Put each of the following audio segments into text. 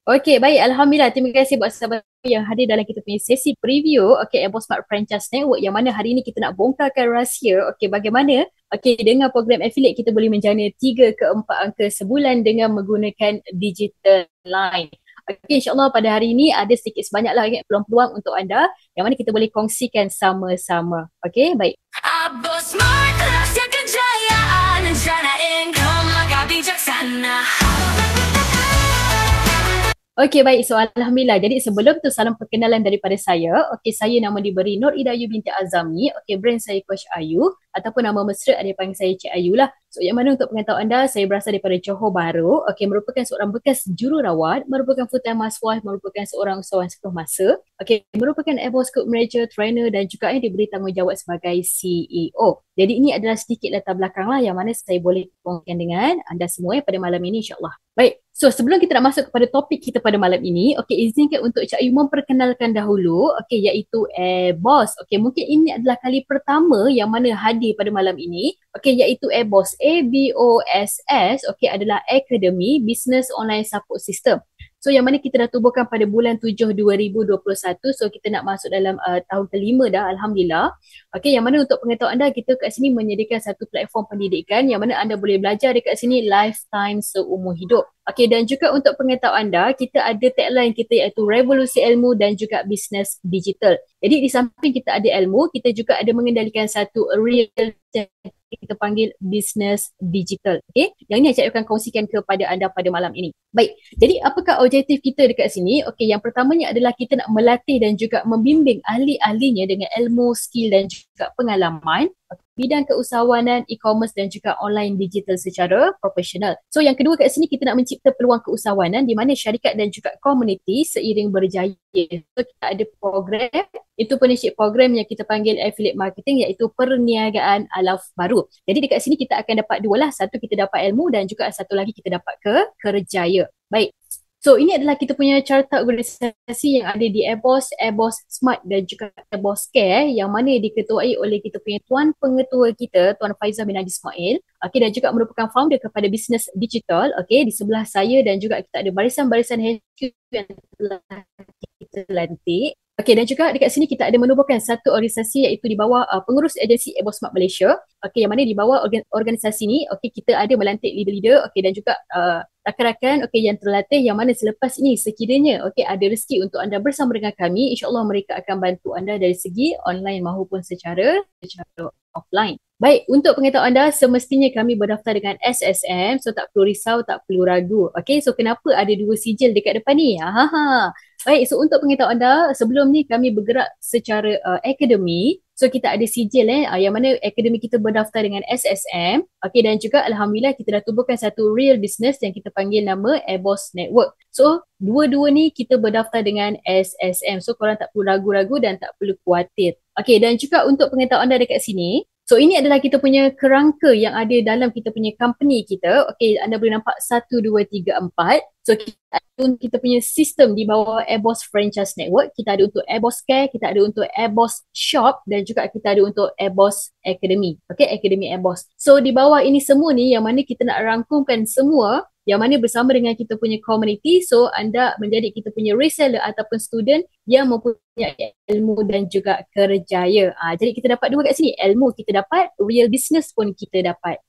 Okey, baik. Alhamdulillah. Terima kasih buat sahabat yang hadir dalam kita punya sesi preview Abo Smart Franchise Network yang mana hari ini kita nak bongkarkan rahsia bagaimana dengan program affiliate kita boleh menjana 3 ke 4 angka sebulan dengan menggunakan digital line. InsyaAllah pada hari ini ada sedikit sebanyaklah peluang-peluang untuk anda yang mana kita boleh kongsikan sama-sama. Okey, baik. Abo Smart, rahsia kejayaan, rencana income, langkah bijaksana. Okey, baik. So, Alhamdulillah. Jadi, sebelum tu salam perkenalan daripada saya. Saya nama diberi Nur Ida Ayu binti Azami. Brand saya Coach Ayu. Ataupun nama mesra ada panggil saya Cik Ayu lah. So, yang mana untuk pengetahuan anda, saya berasal daripada Johor Bahru. Merupakan seorang bekas jururawat, merupakan full-time housewife, merupakan seorang usahawan sepenuh masa. Merupakan Abo Scoop Manager, trainer dan juga yang diberi tanggungjawab sebagai CEO. Jadi, ini adalah sedikit latar belakang lah yang mana saya boleh kongsikan dengan anda semua pada malam ini insyaAllah. Baik. So, sebelum kita nak masuk kepada topik kita pada malam ini, izinkan untuk Cik Ayu memperkenalkan dahulu, iaitu Airboss. Mungkin ini adalah kali pertama yang mana hadir pada malam ini, iaitu Airboss. ABOSS, adalah Academy Business Online Support System. So, yang mana kita dah tubuhkan pada bulan 7 2021. So, kita nak masuk dalam tahun kelima dah, Alhamdulillah. Yang mana untuk pengetahuan anda, kita kat sini menyediakan satu platform pendidikan yang mana anda boleh belajar dekat sini lifetime seumur hidup. Dan juga untuk pengetahuan anda, kita ada tagline kita iaitu revolusi ilmu dan juga bisnes digital. Jadi di samping kita ada ilmu, kita juga ada mengendalikan satu real kita panggil bisnes digital. Yang ini saya akan kongsikan kepada anda pada malam ini. Baik, jadi apakah objektif kita dekat sini? Yang pertamanya adalah kita nak melatih dan juga membimbing ahli-ahlinya dengan ilmu, skill dan juga pengalaman bidang keusahawanan, e-commerce dan juga online digital secara profesional. So yang kedua kat sini kita nak mencipta peluang keusahawanan di mana syarikat dan juga komuniti seiring berjaya. So kita ada program, itu partnership program yang kita panggil affiliate marketing iaitu perniagaan alaf baru. Jadi dekat sini kita akan dapat dua lah. Satu kita dapat ilmu dan juga satu lagi kita dapat kerjaya. Baik. So ini adalah kita punya carta organisasi yang ada di Airboss, Airboss Smart dan juga Airboss Care yang mana diketuai oleh kita punya tuan pengetua kita, Tuan Faizal bin Adi Ismail. Dan juga merupakan founder kepada bisnes digital. Di sebelah saya dan juga kita ada barisan-barisan HQ yang telah kita lantik. Dan juga dekat sini kita ada menubuhkan satu organisasi iaitu di bawah pengurus agensi Airboss Smart Malaysia. Yang mana di bawah organisasi ni, kita ada melantik leader-leader dan juga rakan-rakan yang terlatih yang mana selepas ini sekiranya ada rezeki untuk anda bersama dengan kami, insyaAllah mereka akan bantu anda dari segi online maupun secara offline. Baik, untuk pengetahuan anda, semestinya kami berdaftar dengan SSM, so tak perlu risau, tak perlu ragu. So kenapa ada dua sijil dekat depan ni? Baik, so untuk pengetahuan anda, sebelum ni kami bergerak secara akademi. So kita ada sijil yang mana akademi kita berdaftar dengan SSM. Dan juga Alhamdulillah kita dah tubuhkan satu real business yang kita panggil nama Airboss Network. So dua-dua ni kita berdaftar dengan SSM. So korang tak perlu ragu-ragu dan tak perlu khawatir. Dan juga untuk pengetahuan anda dekat sini, so ini adalah kita punya kerangka yang ada dalam kita punya company kita. Anda boleh nampak 1, 2, 3, 4. So kita punya sistem di bawah Airboss Franchise Network. Kita ada untuk Airboss Care, kita ada untuk Airboss Shop dan juga kita ada untuk Airboss Academy. Academy Airboss. So di bawah ini semua ni yang mana kita nak rangkumkan semua yang mana bersama dengan kita punya community. So anda menjadi kita punya reseller ataupun student yang mempunyai ilmu dan juga kerjaya. Jadi kita dapat dua kat sini. Ilmu kita dapat, real business pun kita dapat.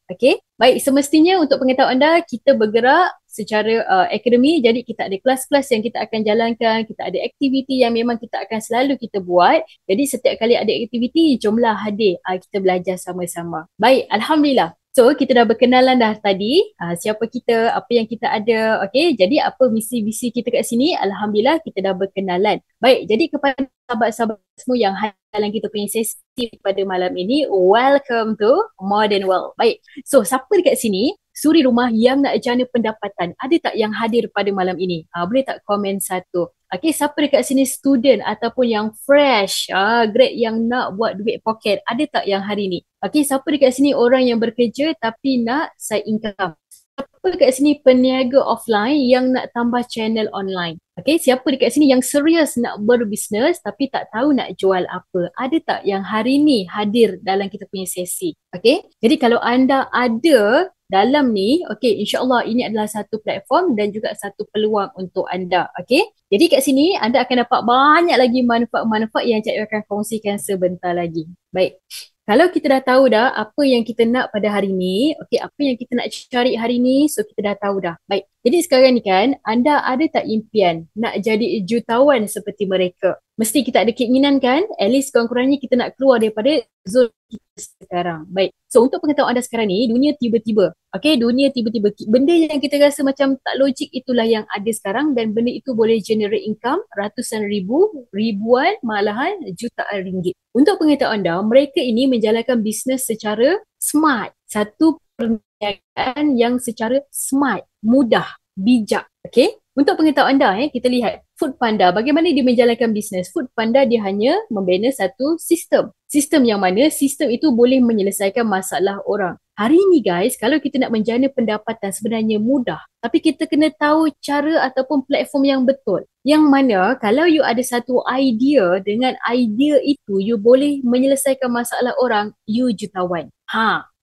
Baik, semestinya untuk pengetahuan anda, kita bergerak secara akademi. Jadi kita ada kelas-kelas yang kita akan jalankan, kita ada aktiviti yang memang kita akan selalu kita buat. Jadi setiap kali ada aktiviti, jomlah hadir, kita belajar sama-sama. Baik, Alhamdulillah. So kita dah berkenalan dah tadi, siapa kita, apa yang kita ada. Jadi apa misi-visi kita kat sini, Alhamdulillah kita dah berkenalan. Baik, jadi kepada sahabat-sahabat semua yang dalam kita punya sesi pada malam ini, welcome to Modern World. Baik, so siapa dekat sini suri rumah yang nak jana pendapatan, ada tak yang hadir pada malam ini? Boleh tak komen satu? Siapa dekat sini student ataupun yang fresh, grade yang nak buat duit poket, ada tak yang hari ni? Siapa dekat sini orang yang bekerja tapi nak side income? Siapa dekat sini peniaga offline yang nak tambah channel online? Siapa dekat sini yang serius nak berbisnes tapi tak tahu nak jual apa? Ada tak yang hari ni hadir dalam kita punya sesi? Jadi kalau anda ada dalam ni, okey, insyaAllah ini adalah satu platform dan juga satu peluang untuk anda. Okey, jadi kat sini anda akan dapat banyak lagi manfaat-manfaat yang Cik Ayu akan kongsikan sebentar lagi. Baik. Kalau kita dah tahu dah apa yang kita nak pada hari ni, okey, apa yang kita nak cari hari ni, so kita dah tahu dah. Baik. Jadi sekarang ni kan, anda ada tak impian nak jadi jutawan seperti mereka? Mesti kita ada keinginan kan? At least kurang-kurangnya kita nak keluar daripada zon kita sekarang. Baik. So untuk pengetahuan anda sekarang ni, dunia tiba-tiba. Okey, dunia tiba-tiba. Benda yang kita rasa macam tak logik itulah yang ada sekarang dan benda itu boleh generate income ratusan ribu, ribuan, malahan jutaan ringgit. Untuk pengetahuan anda, mereka ini menjalankan bisnes secara smart. Satu perniagaan yang secara smart, mudah, bijak. Okey? Untuk pengetahuan anda, kita lihat Foodpanda, bagaimana dia menjalankan bisnes. Foodpanda dia hanya membina satu sistem. Sistem yang mana sistem itu boleh menyelesaikan masalah orang. Hari ni guys, kalau kita nak menjana pendapatan sebenarnya mudah. Tapi kita kena tahu cara ataupun platform yang betul. Yang mana kalau you ada satu idea, dengan idea itu you boleh menyelesaikan masalah orang, you jutawan.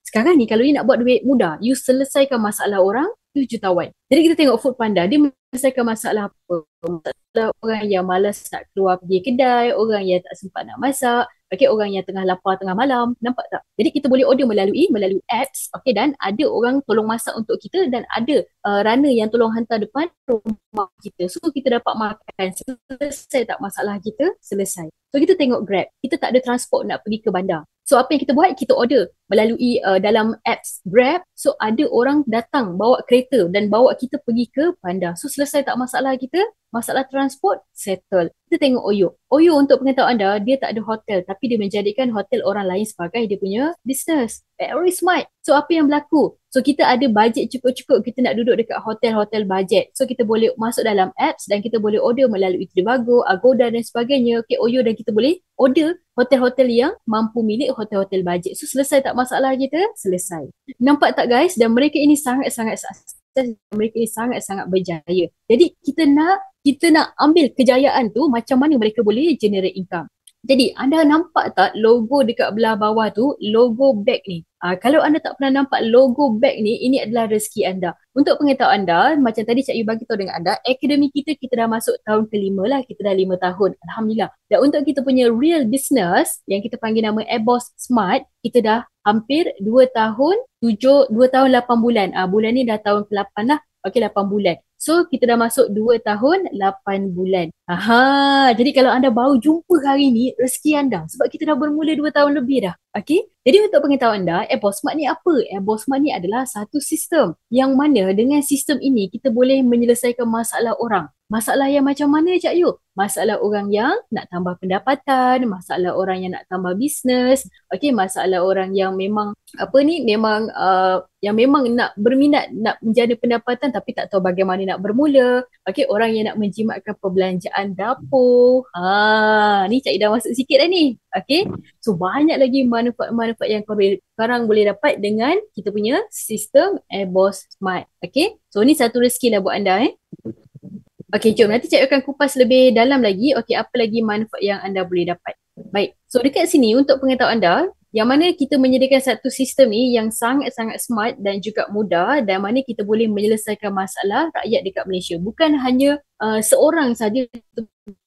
Sekarang ni kalau you nak buat duit mudah, you selesaikan masalah orang, you jutawan. Jadi kita tengok Foodpanda, dia menyelesaikan masalah apa? Masalah orang yang malas nak keluar pergi kedai, orang yang tak sempat nak masak, okay, orang yang tengah lapar tengah malam, nampak tak? Jadi kita boleh order melalui apps, okay, dan ada orang tolong masak untuk kita dan ada runner yang tolong hantar depan rumah kita. So kita dapat makan, selesai tak masalah kita? Selesai. So kita tengok Grab, kita tak ada transport nak pergi ke bandar. So apa yang kita buat? Kita order melalui dalam apps Grab. So ada orang datang bawa kereta dan bawa kita pergi ke bandar. So selesai tak masalah kita? Masalah transport, settle. Kita tengok Oyo. Oyo untuk pengetahuan anda, dia tak ada hotel tapi dia menjadikan hotel orang lain sebagai dia punya business. Very smart. So apa yang berlaku? So kita ada bajet cukup-cukup, kita nak duduk dekat hotel-hotel bajet. So kita boleh masuk dalam apps dan kita boleh order melalui Trivago, Agoda dan sebagainya. Okay, Oyo, dan kita boleh order hotel-hotel yang mampu milik hotel-hotel bajet. So selesai tak masalah kita? Selesai. Nampak tak guys? Dan mereka ini sangat-sangat sukses. Mereka ini sangat-sangat berjaya. Jadi kita nak ambil kejayaan tu, macam mana mereka boleh generate income. Jadi anda nampak tak logo dekat belah bawah tu, logo bag ni. Kalau anda tak pernah nampak logo bag ni, ini adalah rezeki anda. Untuk pengetahuan anda, macam tadi Cik Ayu bagi tahu dengan anda, akademi kita dah masuk tahun ke-5 lah, kita dah 5 tahun. Alhamdulillah. Dan untuk kita punya real business, yang kita panggil nama Airboss Smart, kita dah hampir 2 tahun 8 bulan. Bulan ni dah tahun ke-8 lah. Okey, 8 bulan. So, kita dah masuk 2 tahun 8 bulan. Jadi kalau anda baru jumpa hari ni, rezeki anda. Sebab kita dah bermula 2 tahun lebih dah. Okey? Jadi untuk pengetahuan anda, Airboss Smart ni apa? Airboss Smart ni adalah satu sistem yang mana dengan sistem ini kita boleh menyelesaikan masalah orang. Masalah yang macam mana Cik Ayu? Masalah orang yang nak tambah pendapatan, masalah orang yang nak tambah bisnes, okey, masalah orang yang memang yang memang nak berminat nak menjana pendapatan tapi tak tahu bagaimana nak bermula. Okey, orang yang nak menjimatkan perbelanjaan dapur. Ni Cik Ayu dah masuk sikit dah ni. Okey. So banyak lagi manfaat-manfaat yang korang boleh dapat dengan kita punya sistem Airboss Smart. Okey. So ni satu rezeki lah buat anda Okey, jom nanti Cik akan kupas lebih dalam lagi. Okey, apa lagi manfaat yang anda boleh dapat. Baik, so dekat sini untuk pengetahuan anda, yang mana kita menyediakan satu sistem ni yang sangat-sangat smart dan juga mudah dan mana kita boleh menyelesaikan masalah rakyat dekat Malaysia. Bukan hanya seorang saja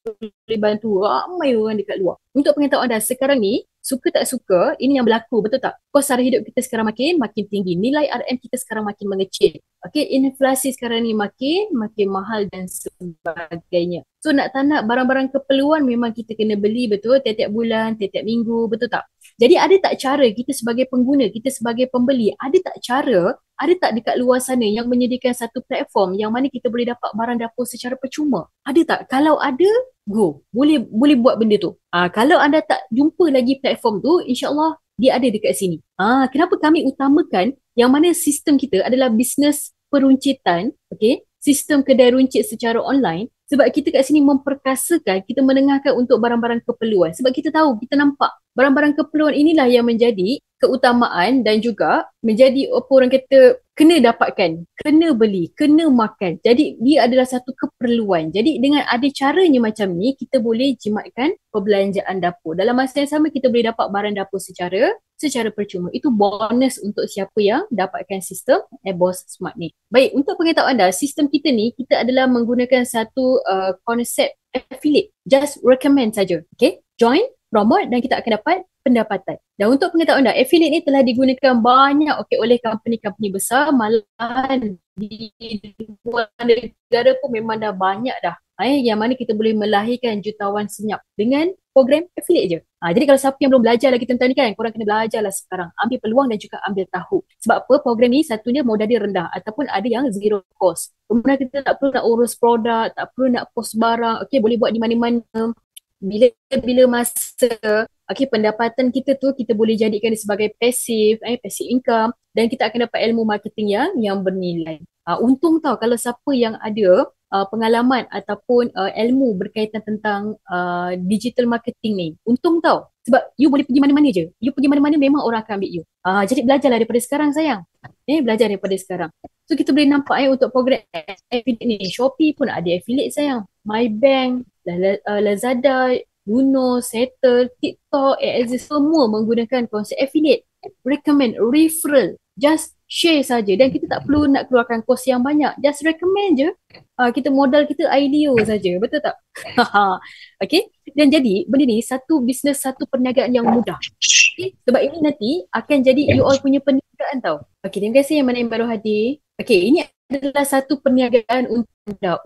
boleh bantu, ramai orang dekat luar. Untuk pengetahuan anda, sekarang ni suka tak suka, ini yang berlaku, betul tak? Kos sara hidup kita sekarang makin tinggi. Nilai RM kita sekarang makin mengecil. Okey, inflasi sekarang ni makin mahal dan sebagainya. So nak tak nak barang-barang keperluan memang kita kena beli, betul? Tiap-tiap bulan, tiap-tiap minggu, betul tak? Jadi ada tak cara kita sebagai pengguna, kita sebagai pembeli, ada tak dekat luar sana yang menyediakan satu platform yang mana kita boleh dapat barang dapur secara percuma? Ada tak? Kalau ada, go. Boleh buat benda tu. Kalau anda tak jumpa lagi platform tu, insyaAllah dia ada dekat sini. Kenapa kami utamakan yang mana sistem kita adalah bisnes peruncitan, okay? Sistem kedai runcit secara online. Sebab kita kat sini memperkasakan, kita menengahkan untuk barang-barang keperluan. Sebab kita tahu, kita nampak Barang-barang keperluan inilah yang menjadi keutamaan dan juga menjadi apa orang kata kena dapatkan, kena beli, kena makan. Jadi dia adalah satu keperluan. Jadi dengan ada caranya macam ni, kita boleh jimatkan perbelanjaan dapur. Dalam masa yang sama kita boleh dapat barang dapur secara percuma. Itu bonus untuk siapa yang dapatkan sistem AirBoss Smart ni. Baik, untuk pengetahuan anda, sistem kita ni kita adalah menggunakan satu konsep affiliate. Just recommend saja. Okay? Join, promote dan kita akan dapat pendapatan. Dan untuk pengetahuan anda, affiliate ni telah digunakan banyak oleh company-company besar, malahan di luar negara pun memang dah banyak dah. Yang mana kita boleh melahirkan jutawan senyap dengan program affiliate je. Jadi kalau siapa yang belum belajar lagi tentang ni kan, korang kena belajar lah sekarang. Ambil peluang dan juga ambil tahu. Sebab apa? Program ni satunya modal dia rendah ataupun ada yang zero cost. Kemudian kita tak perlu nak urus produk, tak perlu nak post barang. Okay, boleh buat di mana-mana. Bila masa pendapatan kita tu kita boleh jadikan dia sebagai passive income dan kita akan dapat ilmu marketing yang bernilai. Untung tau kalau siapa yang ada pengalaman ataupun ilmu berkaitan tentang digital marketing ni. Untung tau. Sebab you boleh pergi mana-mana je. You pergi mana-mana memang orang akan ambil you. Jadi belajarlah daripada sekarang sayang. Belajar daripada sekarang. So kita boleh nampak untuk program affiliate ni. Shopee pun ada affiliate sayang. MyBank, Lazada, Uno, Settle, TikTok, AXS semua menggunakan konsep affiliate. Recommend, referral, just share saja dan kita tak perlu nak keluarkan kos yang banyak. Just recommend je. Kita modal kita idea saja, betul tak? Okay. Dan jadi benda ni satu bisnes, satu perniagaan yang mudah. Okay. Sebab ini nanti akan jadi you all punya perniagaan tau. Okay, terima kasih yang mana yang baru hadir. Okay, ini adalah satu perniagaan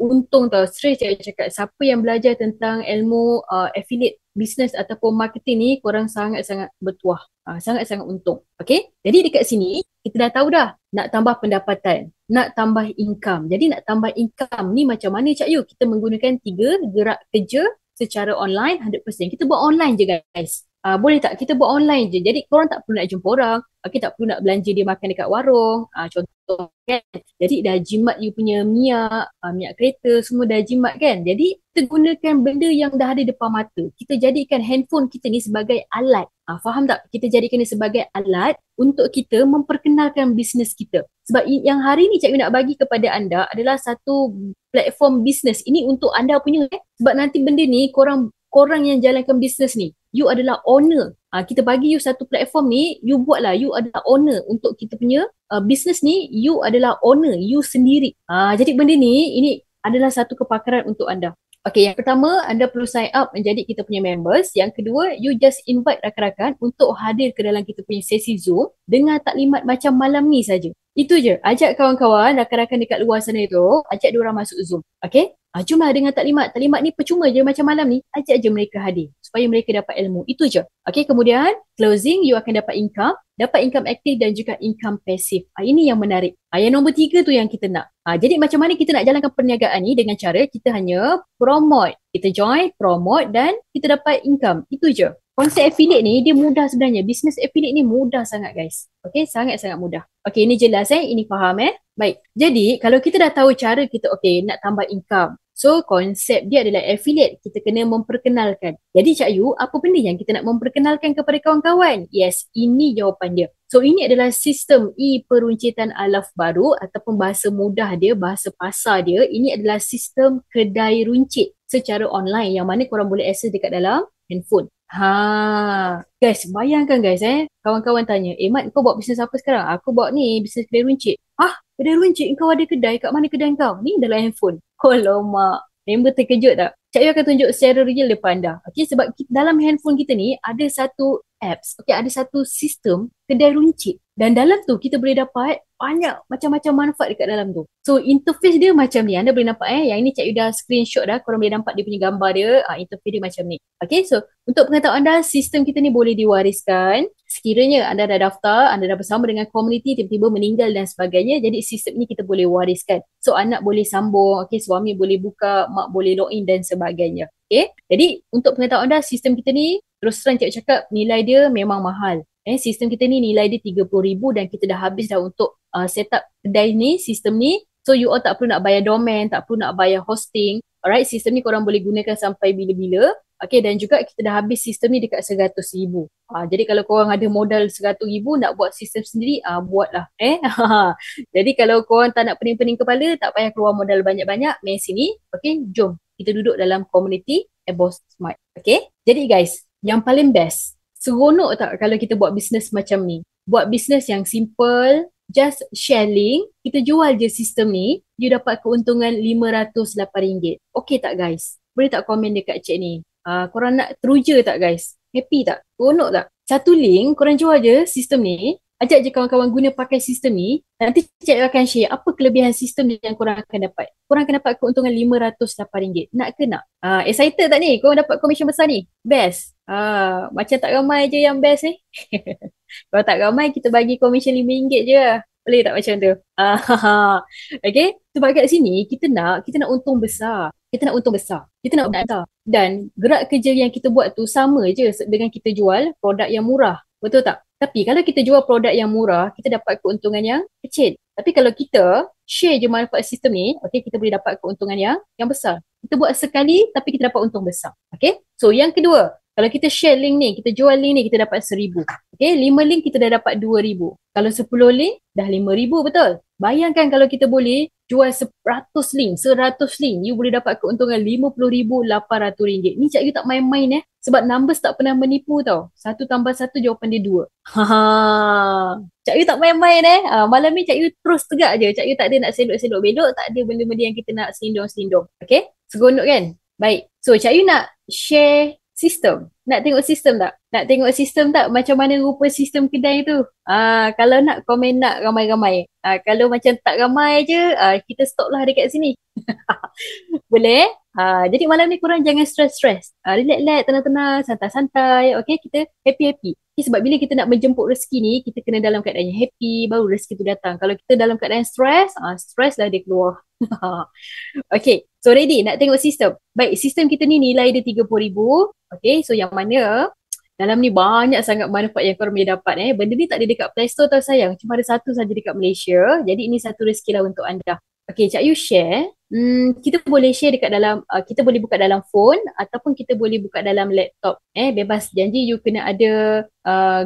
untung tau. Straight saya cakap, siapa yang belajar tentang ilmu affiliate business ataupun marketing ni, korang sangat-sangat bertuah. Sangat-sangat untung. Okay, jadi dekat sini kita dah tahu dah nak tambah pendapatan, nak tambah income. Jadi nak tambah income ni macam mana Cak Yu? Kita menggunakan 3 gerak kerja secara online 100%. Kita buat online je guys. Boleh tak kita buat online je? Jadi korang tak perlu nak jumpa orang. Tak perlu nak belanja dia makan dekat warung. Contoh kan. Jadi dah jimat you punya minyak kereta semua dah jimat kan. Jadi kita gunakan benda yang dah ada depan mata. Kita jadikan handphone kita ni sebagai alat. Faham tak? Kita jadikan dia sebagai alat untuk kita memperkenalkan bisnes kita. Sebab yang hari ni Cik Yu nak bagi kepada anda adalah satu platform bisnes. Ini untuk anda punya. Sebab nanti benda ni korang yang jalankan bisnes ni, you adalah owner. Kita bagi you satu platform ni, you buatlah, you adalah owner untuk kita punya bisnes ni, you adalah owner, you sendiri. Jadi benda ni, ini adalah satu kepakaran untuk anda. Okay, yang pertama, anda perlu sign up menjadi kita punya members. Yang kedua, you just invite rakan-rakan untuk hadir ke dalam kita punya sesi Zoom dengan taklimat macam malam ni saja. Itu je. Ajak kawan-kawan, rakan-rakan dekat luar sana tu, ajak diorang masuk Zoom. Okay? Jumlah dengan taklimat. Taklimat ni percuma je macam malam ni. Ajak je mereka hadir supaya mereka dapat ilmu. Itu je. Okay, kemudian closing, you akan dapat income. Dapat income aktif dan juga income pasif. Ini yang menarik. Yang nombor 3 tu yang kita nak. Jadi macam mana kita nak jalankan perniagaan ni dengan cara kita hanya promote. Kita join, promote dan kita dapat income. Itu je. Konsep affiliate ni dia mudah sebenarnya. Bisnes affiliate ni mudah sangat guys. Okay, sangat-sangat mudah. Okay, ini jelas ini faham Baik. Jadi kalau kita dah tahu cara kita nak tambah income. So konsep dia adalah affiliate. Kita kena memperkenalkan. Jadi Cak Yu, apa benda yang kita nak memperkenalkan kepada kawan-kawan? Yes, ini jawapan dia. So ini adalah sistem peruncitan alaf baru ataupun bahasa mudah dia, bahasa pasar dia. Ini adalah sistem kedai runcit secara online yang mana korang boleh access dekat dalam handphone. Guys, bayangkan guys kawan-kawan tanya, Mat kau buat bisnes apa sekarang? Aku buat ni bisnes kedai runcit. Kedai runcit? Kau ada kedai? Kat mana kedai kau? Ni dalam handphone. Mak, member terkejut tak? Cak Yu akan tunjuk secara real depan anda. Okay, sebab dalam handphone kita ni ada satu apps, ada satu sistem kedai runcit. Dan dalam tu kita boleh dapat banyak macam-macam manfaat dekat dalam tu. So interface dia macam ni. Anda boleh nampak yang ini Cak Yu dah screenshot dah. Korang boleh nampak dia punya gambar dia. Interface dia macam ni. Okay, so untuk pengetahuan anda, sistem kita ni boleh diwariskan. Sekiranya anda dah daftar, anda dah bersama dengan komuniti, tiba-tiba meninggal dan sebagainya. Jadi sistem ni kita boleh wariskan. So anak boleh sambung, suami boleh buka, mak boleh login dan sebagainya. Okay, jadi untuk pengetahuan anda, sistem kita ni terus terang Cak Yu cakap nilai dia memang mahal. Sistem kita ni nilai dia RM30,000 dan kita dah habis dah untuk set up kedai ni, sistem ni. So you all tak perlu nak bayar domain, tak perlu nak bayar hosting. Alright, sistem ni korang boleh gunakan sampai bila-bila. Okay, dan juga kita dah habis sistem ni dekat 100,000. Jadi kalau korang ada modal 100,000 nak buat sistem sendiri, buatlah. Jadi kalau korang tak nak pening-pening kepala, tak payah keluar modal banyak-banyak, main sini. Okay, jom kita duduk dalam community Eboss Smart. Okay, jadi guys, yang paling best, seronok tak kalau kita buat bisnes macam ni? Buat bisnes yang simple, just share link, kita jual je sistem ni, you dapat keuntungan RM508. Okay tak guys? Boleh tak komen dekat chat ni? Korang nak teruja tak guys? Happy tak? Seronok tak? Satu link, korang jual je sistem ni, ajak je kawan-kawan guna pakai sistem ni, nanti cik akan share apa kelebihan sistem yang korang akan dapat. Korang akan dapat keuntungan RM508. Nak ke nak? Excited tak ni? Korang dapat komisen besar ni? Best. Macam tak ramai je yang best ni. Kalau tak ramai, kita bagi komisen RM5 je lah. Boleh tak macam tu? Okay? Sebab kat sini, kita nak untung besar. Kita nak untung besar. Kita nak besar. Dan gerak kerja yang kita buat tu sama je dengan kita jual produk yang murah. Betul tak? Tapi kalau kita jual produk yang murah, kita dapat keuntungan yang kecil. Tapi kalau kita share je manfaat sistem ni, okay, kita boleh dapat keuntungan yang besar. Kita buat sekali, tapi kita dapat untung besar. Okay? So, yang kedua, kalau kita share link ni, kita jual link ni, kita dapat 1,000. Okay, 5 link kita dah dapat 2,000. Kalau 10 link, dah 5,000, betul? Bayangkan kalau kita boleh jual 100 link, 100 link, you boleh dapat keuntungan RM50,800. Ni Cik Ayu tak main-main sebab numbers tak pernah menipu tau. 1 tambah 1 jawapan dia 2. Cik Ayu tak main-main Malam ni Cik Ayu terus tegak je. Cik Ayu tak ada nak selok-selok belok, tak ada benda-benda yang kita nak selindung-selindung. Okay? Seronok kan? Baik. So Cik Ayu nak share sistem. Nak tengok sistem tak? Nak tengok sistem tak? Macam mana rupa sistem kedai tu? Kalau nak, komen nak ramai-ramai. Kalau macam tak ramai je, kita stop lah dekat sini. Boleh? Jadi malam ni korang jangan stress-stress. Relax-relax, tenang-tenang, santai-santai. Okay, kita happy-happy. Okay, sebab bila kita nak menjemput rezeki ni, kita kena dalam keadaan yang happy, baru rezeki tu datang. Kalau kita dalam keadaan stress lah dia keluar. Okay, so ready nak tengok sistem. Baik, sistem kita ni nilai dia RM30,000. Okay, so yang mana dalam ni banyak sangat manfaat yang korang boleh dapat. Benda ni tak ada dekat Play Store tau sayang. Cuma ada satu saja dekat Malaysia. Jadi ini satu rezeki lah untuk anda. Okay, Cik Ayu share. Kita boleh share dekat dalam, kita boleh buka dalam phone ataupun kita boleh buka dalam laptop. Bebas, janji you kena ada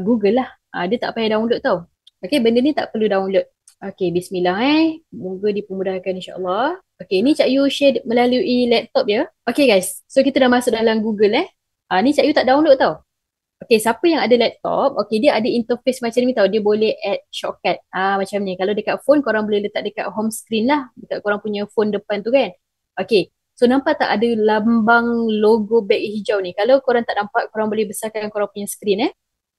Google lah. Dia tak payah download tau. Okay, benda ni tak perlu download. Okay, bismillah Moga dipermudahkan insyaAllah. Okay, ni Cik Ayu share melalui laptop ya. Okay guys, so kita dah masuk dalam Google Ni Cik Ayu tak download tau. Okay, siapa yang ada laptop, okay, dia ada interface macam ni tau. Dia boleh add shortcut. Macam ni. Kalau dekat phone, korang boleh letak dekat home screen lah. Dekat korang punya phone depan tu kan. Okay, so nampak tak ada lambang logo beg hijau ni? Kalau korang tak nampak, korang boleh besarkan korang punya screen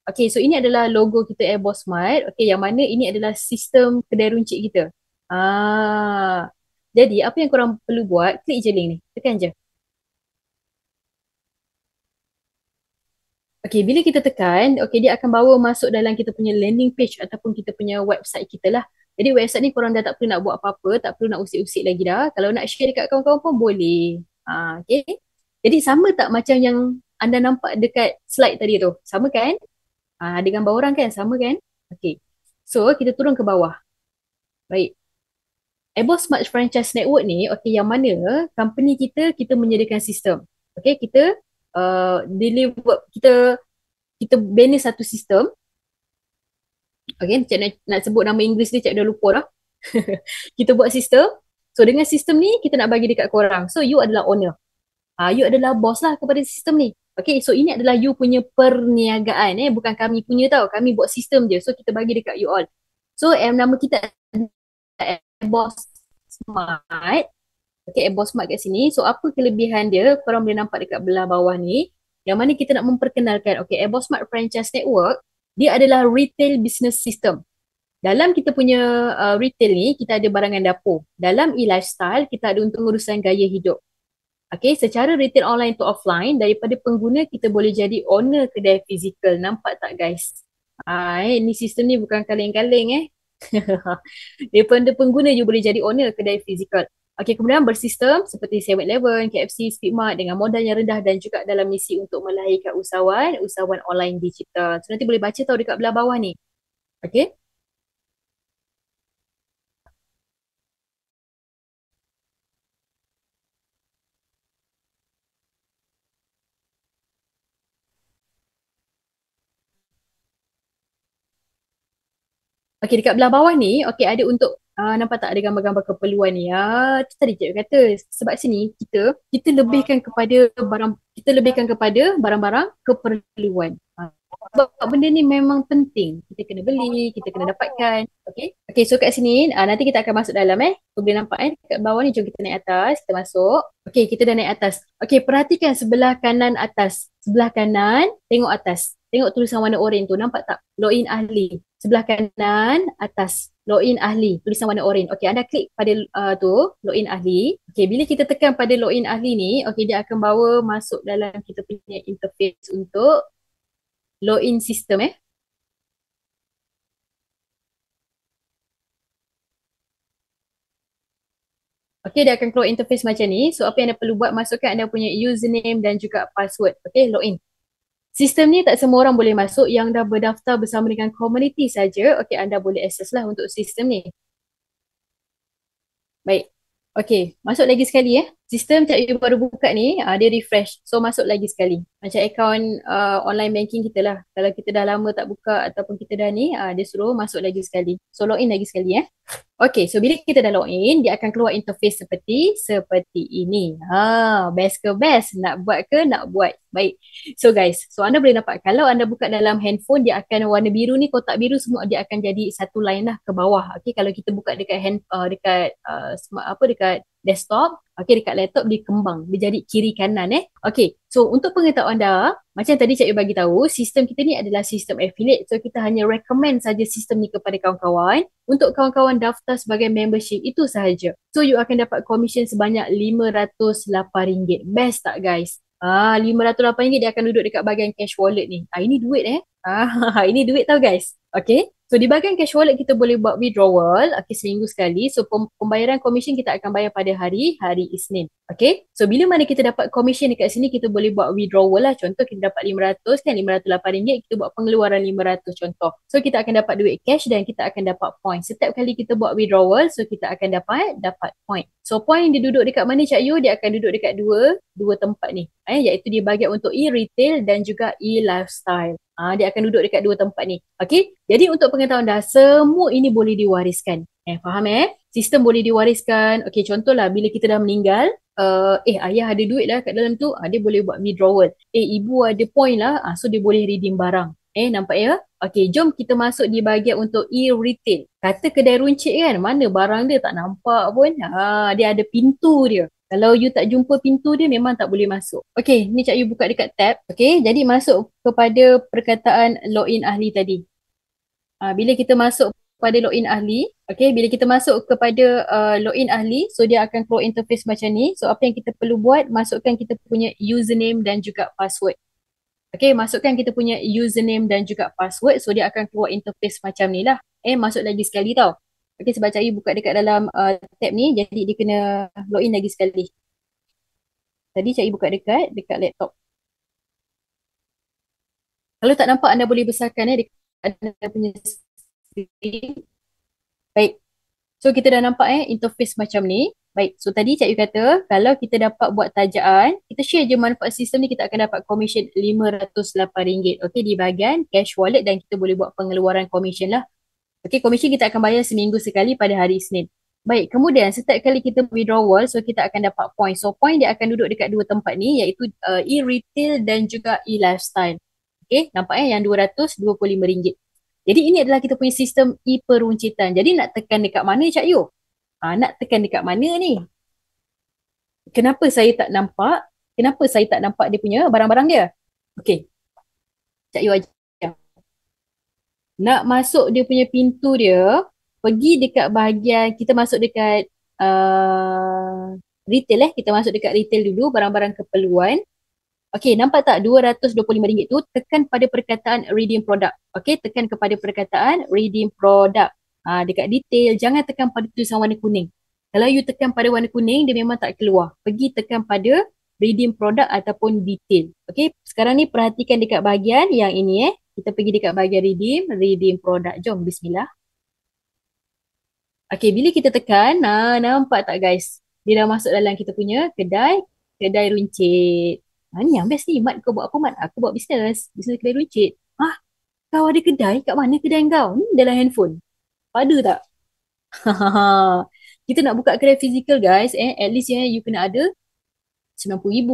Okay, so ini adalah logo kita Eboss Smart. Okay, yang mana ini adalah sistem kedai runcit kita. Jadi, apa yang korang perlu buat, klik je link ni. Tekan je. Okay, bila kita tekan, okay, dia akan bawa masuk dalam kita punya landing page ataupun kita punya website kita lah. Jadi website ni korang dah tak perlu nak buat apa-apa, tak perlu nak usik-usik lagi dah. Kalau nak share dekat kawan-kawan pun boleh. Okay. Jadi sama tak macam yang anda nampak dekat slide tadi tu? Sama kan? Ada gambar orang kan? Sama kan? Okay. So kita turun ke bawah. Baik. Eboss Smart Franchise Network ni, okay, yang mana company kita menyediakan sistem. Okay, kita deliver, kita banner satu sistem. Okay, Cik nak sebut nama Inggeris dia, Cik dah lupa dah. Kita buat sistem. So dengan sistem ni kita nak bagi dekat korang. So you adalah owner. You adalah boss lah kepada sistem ni. Okay, so ini adalah you punya perniagaan bukan kami punya tau. Kami buat sistem je. So kita bagi dekat you all. So nama kita Eboss Smart. Okay, Eboss Smart kat sini. So apa kelebihan dia? Korang boleh nampak dekat belah bawah ni. Yang mana kita nak memperkenalkan. Okay, Eboss Smart Franchise Network, dia adalah retail business system. Dalam kita punya retail ni, kita ada barangan dapur. Dalam e-lifestyle, kita ada untuk urusan gaya hidup. Okay, secara retail online to offline, daripada pengguna kita boleh jadi owner kedai fizikal. Nampak tak guys? Ni sistem ni bukan kaleng-kaleng Daripada pengguna you boleh jadi owner kedai fizikal. Okay, kemudian bersistem seperti 7-Eleven, KFC, Speedmart dengan modal yang rendah dan juga dalam misi untuk melahirkan usahawan online digital. So nanti boleh baca tau dekat belah bawah ni. Okay. Okey, dekat belah bawah ni, okey ada untuk nampak tak ada gambar-gambar keperluan ni. Tu tadi cikgu kata sebab sini kita lebihkan kepada barang-barang keperluan. Sebab benda ni memang penting. Kita kena beli, kita kena dapatkan. Okey. Okey, so kat sini nanti kita akan masuk dalam So, boleh nampak kat bawah ni jom kita naik atas, kita masuk. Okey, kita dah naik atas. Okey, perhatikan sebelah kanan atas. Sebelah kanan, tengok atas. Tengok tulisan warna oranye tu, nampak tak? Login ahli. Sebelah kanan atas, login ahli, tulisan warna oranye. Okey, anda klik pada tu, login ahli. Okey, bila kita tekan pada login ahli ni, okey dia akan bawa masuk dalam kita punya interface untuk login sistem Okey, dia akan keluar interface macam ni. So, apa yang anda perlu buat, masukkan anda punya username dan juga password. Okey, login. Sistem ni tak semua orang boleh masuk, yang dah berdaftar bersama dengan komuniti saja. Okey, anda boleh akses lah untuk sistem ni. Baik. Okey, masuk lagi sekali Sistem Cak Yu baru buka ni, dia refresh. So masuk lagi sekali. Macam akaun online banking kita lah. Kalau kita dah lama tak buka ataupun kita dah ni, dia suruh masuk lagi sekali. So login lagi sekali Okay, so bila kita dah login, dia akan keluar interface seperti ini. Best ke best? Nak buat ke nak buat? Baik. So guys, so anda boleh nampak kalau anda buka dalam handphone, dia akan warna biru ni, kotak biru semua dia akan jadi satu line lah ke bawah. Okay, kalau kita buka dekat dekat desktop, okay, dekat laptop dia kembang, dia jadi kiri kanan Okay, so untuk pengetahuan anda, macam tadi Cik Yu bagi tahu, sistem kita ni adalah sistem affiliate. So kita hanya recommend saja sistem ni kepada kawan-kawan. Untuk kawan-kawan daftar sebagai membership, itu sahaja. So you akan dapat komisen sebanyak RM508. Best tak guys? RM508 dia akan duduk dekat bahagian cash wallet ni. Ini duit ini duit tau guys. Okay. So di bahagian cash wallet kita boleh buat withdrawal, okay, seminggu sekali. So pembayaran komisen kita akan bayar pada hari Isnin. Okay. So bila mana kita dapat komisen dekat sini, kita boleh buat withdrawal lah. Contoh kita dapat 500 kan, RM508, kita buat pengeluaran 500 contoh. So kita akan dapat duit cash dan kita akan dapat point. Setiap kali kita buat withdrawal, so kita akan dapat point. So point dia duduk dekat mana Cak Yu? Dia akan duduk dekat dua tempat ni. Iaitu dia bahagian untuk e-retail dan juga e-lifestyle. Dia akan duduk dekat dua tempat ni. Okey. Jadi untuk pengetahuan dah, semua ini boleh diwariskan. Faham Sistem boleh diwariskan. Okey, contohlah bila kita dah meninggal, ayah ada duit lah kat dalam tu, dia boleh buat withdrawal. Ibu ada point lah, so dia boleh redeem barang. Nampak ya? Okey, jom kita masuk di bahagian untuk e-retail. Kata kedai runcit kan, mana barang dia tak nampak pun. Dia ada pintu dia. Kalau you tak jumpa pintu dia, memang tak boleh masuk. Okey, ni Cak Yu buka dekat tab. Okey, jadi masuk kepada perkataan login ahli tadi. Bila kita masuk pada login ahli, okey, bila kita masuk kepada login ahli, so dia akan keluar interface macam ni. So apa yang kita perlu buat, masukkan kita punya username dan juga password. Okey, masukkan kita punya username dan juga password. So dia akan keluar interface macam ni lah. Masuk lagi sekali tau. Okey, sebab Cak Yu buka dekat dalam tab ni, jadi dia kena login lagi sekali. Tadi Cak Yu buka dekat laptop. Kalau tak nampak, anda boleh besarkan dekat anda punya screen. Baik. So kita dah nampak interface macam ni. Baik. So tadi Cak Yu kata kalau kita dapat buat tajaan, kita share je manfaat sistem ni, kita akan dapat komisen RM508. Okey, di bahagian cash wallet, dan kita boleh buat pengeluaran komisen lah. Okey, komisen kita akan bayar seminggu sekali pada hari Isnin. Baik, kemudian setiap kali kita withdrawal, so kita akan dapat point. So point dia akan duduk dekat dua tempat ni, iaitu e-retail dan juga e-lifestyle. Okey, nampak yang RM225. Jadi ini adalah kita punya sistem e-peruncitan. Jadi nak tekan dekat mana Cak Yu? Nak tekan dekat mana ni? Kenapa saya tak nampak? Kenapa saya tak nampak dia punya barang-barang dia? Okey, Cak Yu ajar. Nak masuk dia punya pintu dia, pergi dekat bahagian, kita masuk dekat retail kita masuk dekat retail dulu, barang-barang keperluan. Okey, nampak tak RM225 tu, tekan pada perkataan redeem product. Okey, tekan kepada perkataan redeem product. Dekat detail, jangan tekan pada tulisan warna kuning. Kalau you tekan pada warna kuning, dia memang tak keluar. Pergi tekan pada redeem product ataupun detail. Okey, sekarang ni perhatikan dekat bahagian yang ini Kita pergi dekat bahagian redeem product. Jom, bismillah. Okey, bila kita tekan, nampak tak guys? Dia dah masuk dalam kita punya kedai runcit. Ni yang best ni. Mat, kau buat apa Mat? Aku buat bisnes kedai runcit. Kau ada kedai? Kat mana kedai kau? Dalam handphone. Padu tak? Kita nak buka kedai fizikal guys, at least you kena ada 90,000,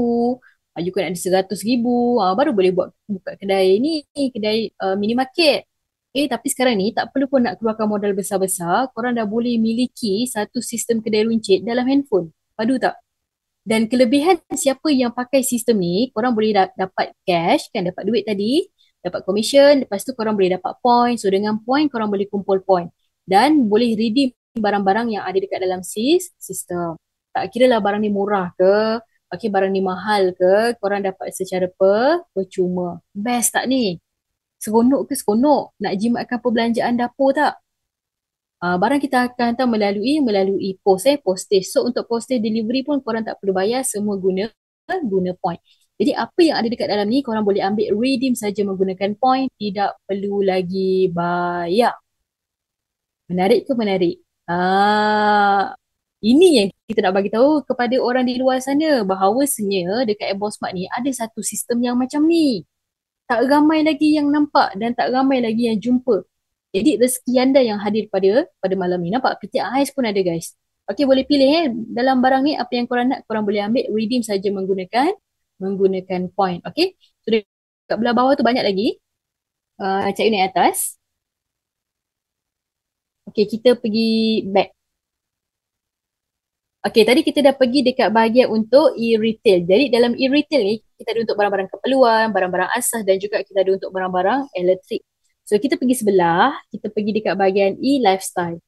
you kena ada 100,000, baru boleh buat buka kedai ni, kedai minimarket. Tapi sekarang ni tak perlu pun nak keluarkan modal besar-besar, korang dah boleh miliki satu sistem kedai runcit dalam handphone. Padu tak? Dan kelebihan siapa yang pakai sistem ni, korang boleh dapat cash, kan, dapat duit tadi, dapat commission, lepas tu korang boleh dapat point. So dengan point, korang boleh kumpul point. Dan boleh redeem barang-barang yang ada dekat dalam sistem. Tak kira lah barang ni murah ke, barang ni mahal ke, korang dapat secara percuma. Best tak ni? Seronok ke seronok? Nak jimatkan perbelanjaan dapur tak? Barang kita akan hantar melalui postage. So untuk postage delivery pun korang tak perlu bayar, semua guna point. Jadi apa yang ada dekat dalam ni korang boleh ambil redeem saja menggunakan point, tidak perlu lagi bayar. Menarik ke menarik? Ini yang kita nak bagi tahu kepada orang di luar sana, bahawasanya dekat AirBoss Smart ni ada satu sistem yang macam ni. Tak ramai lagi yang nampak dan tak ramai lagi yang jumpa. Jadi rezeki anda yang hadir pada malam ni. Nampak ketiak ais pun ada guys. Okey, boleh pilih dalam barang ni apa yang korang nak, korang boleh ambil redeem saja menggunakan point. Okey. So dekat belah bawah tu banyak lagi. Cak Yu naik atas. Okey, kita pergi back. Okey, tadi kita dah pergi dekat bahagian untuk e-retail. Jadi dalam e-retail ni kita ada untuk barang-barang keperluan, barang-barang asas dan juga kita ada untuk barang-barang elektrik. So kita pergi sebelah, kita pergi dekat bahagian e-lifestyle.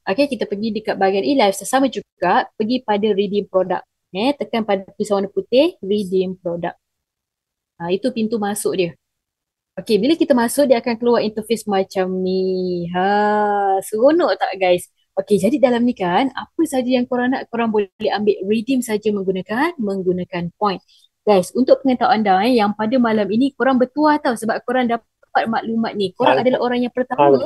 Okay, kita pergi dekat bahagian e-lifestyle. Sama juga, pergi pada redeem product. Tekan pada tulisan warna putih, redeem product. Itu pintu masuk dia. Okay, bila kita masuk, dia akan keluar interface macam ni. Seronok tak guys? Okay, jadi dalam ni kan, apa saja yang korang nak, korang boleh ambil redeem saja menggunakan point. Guys, untuk pengetahuan anda, yang pada malam ini korang bertuah tau sebab korang dapat maklumat ni. Korang adalah orang yang pertama.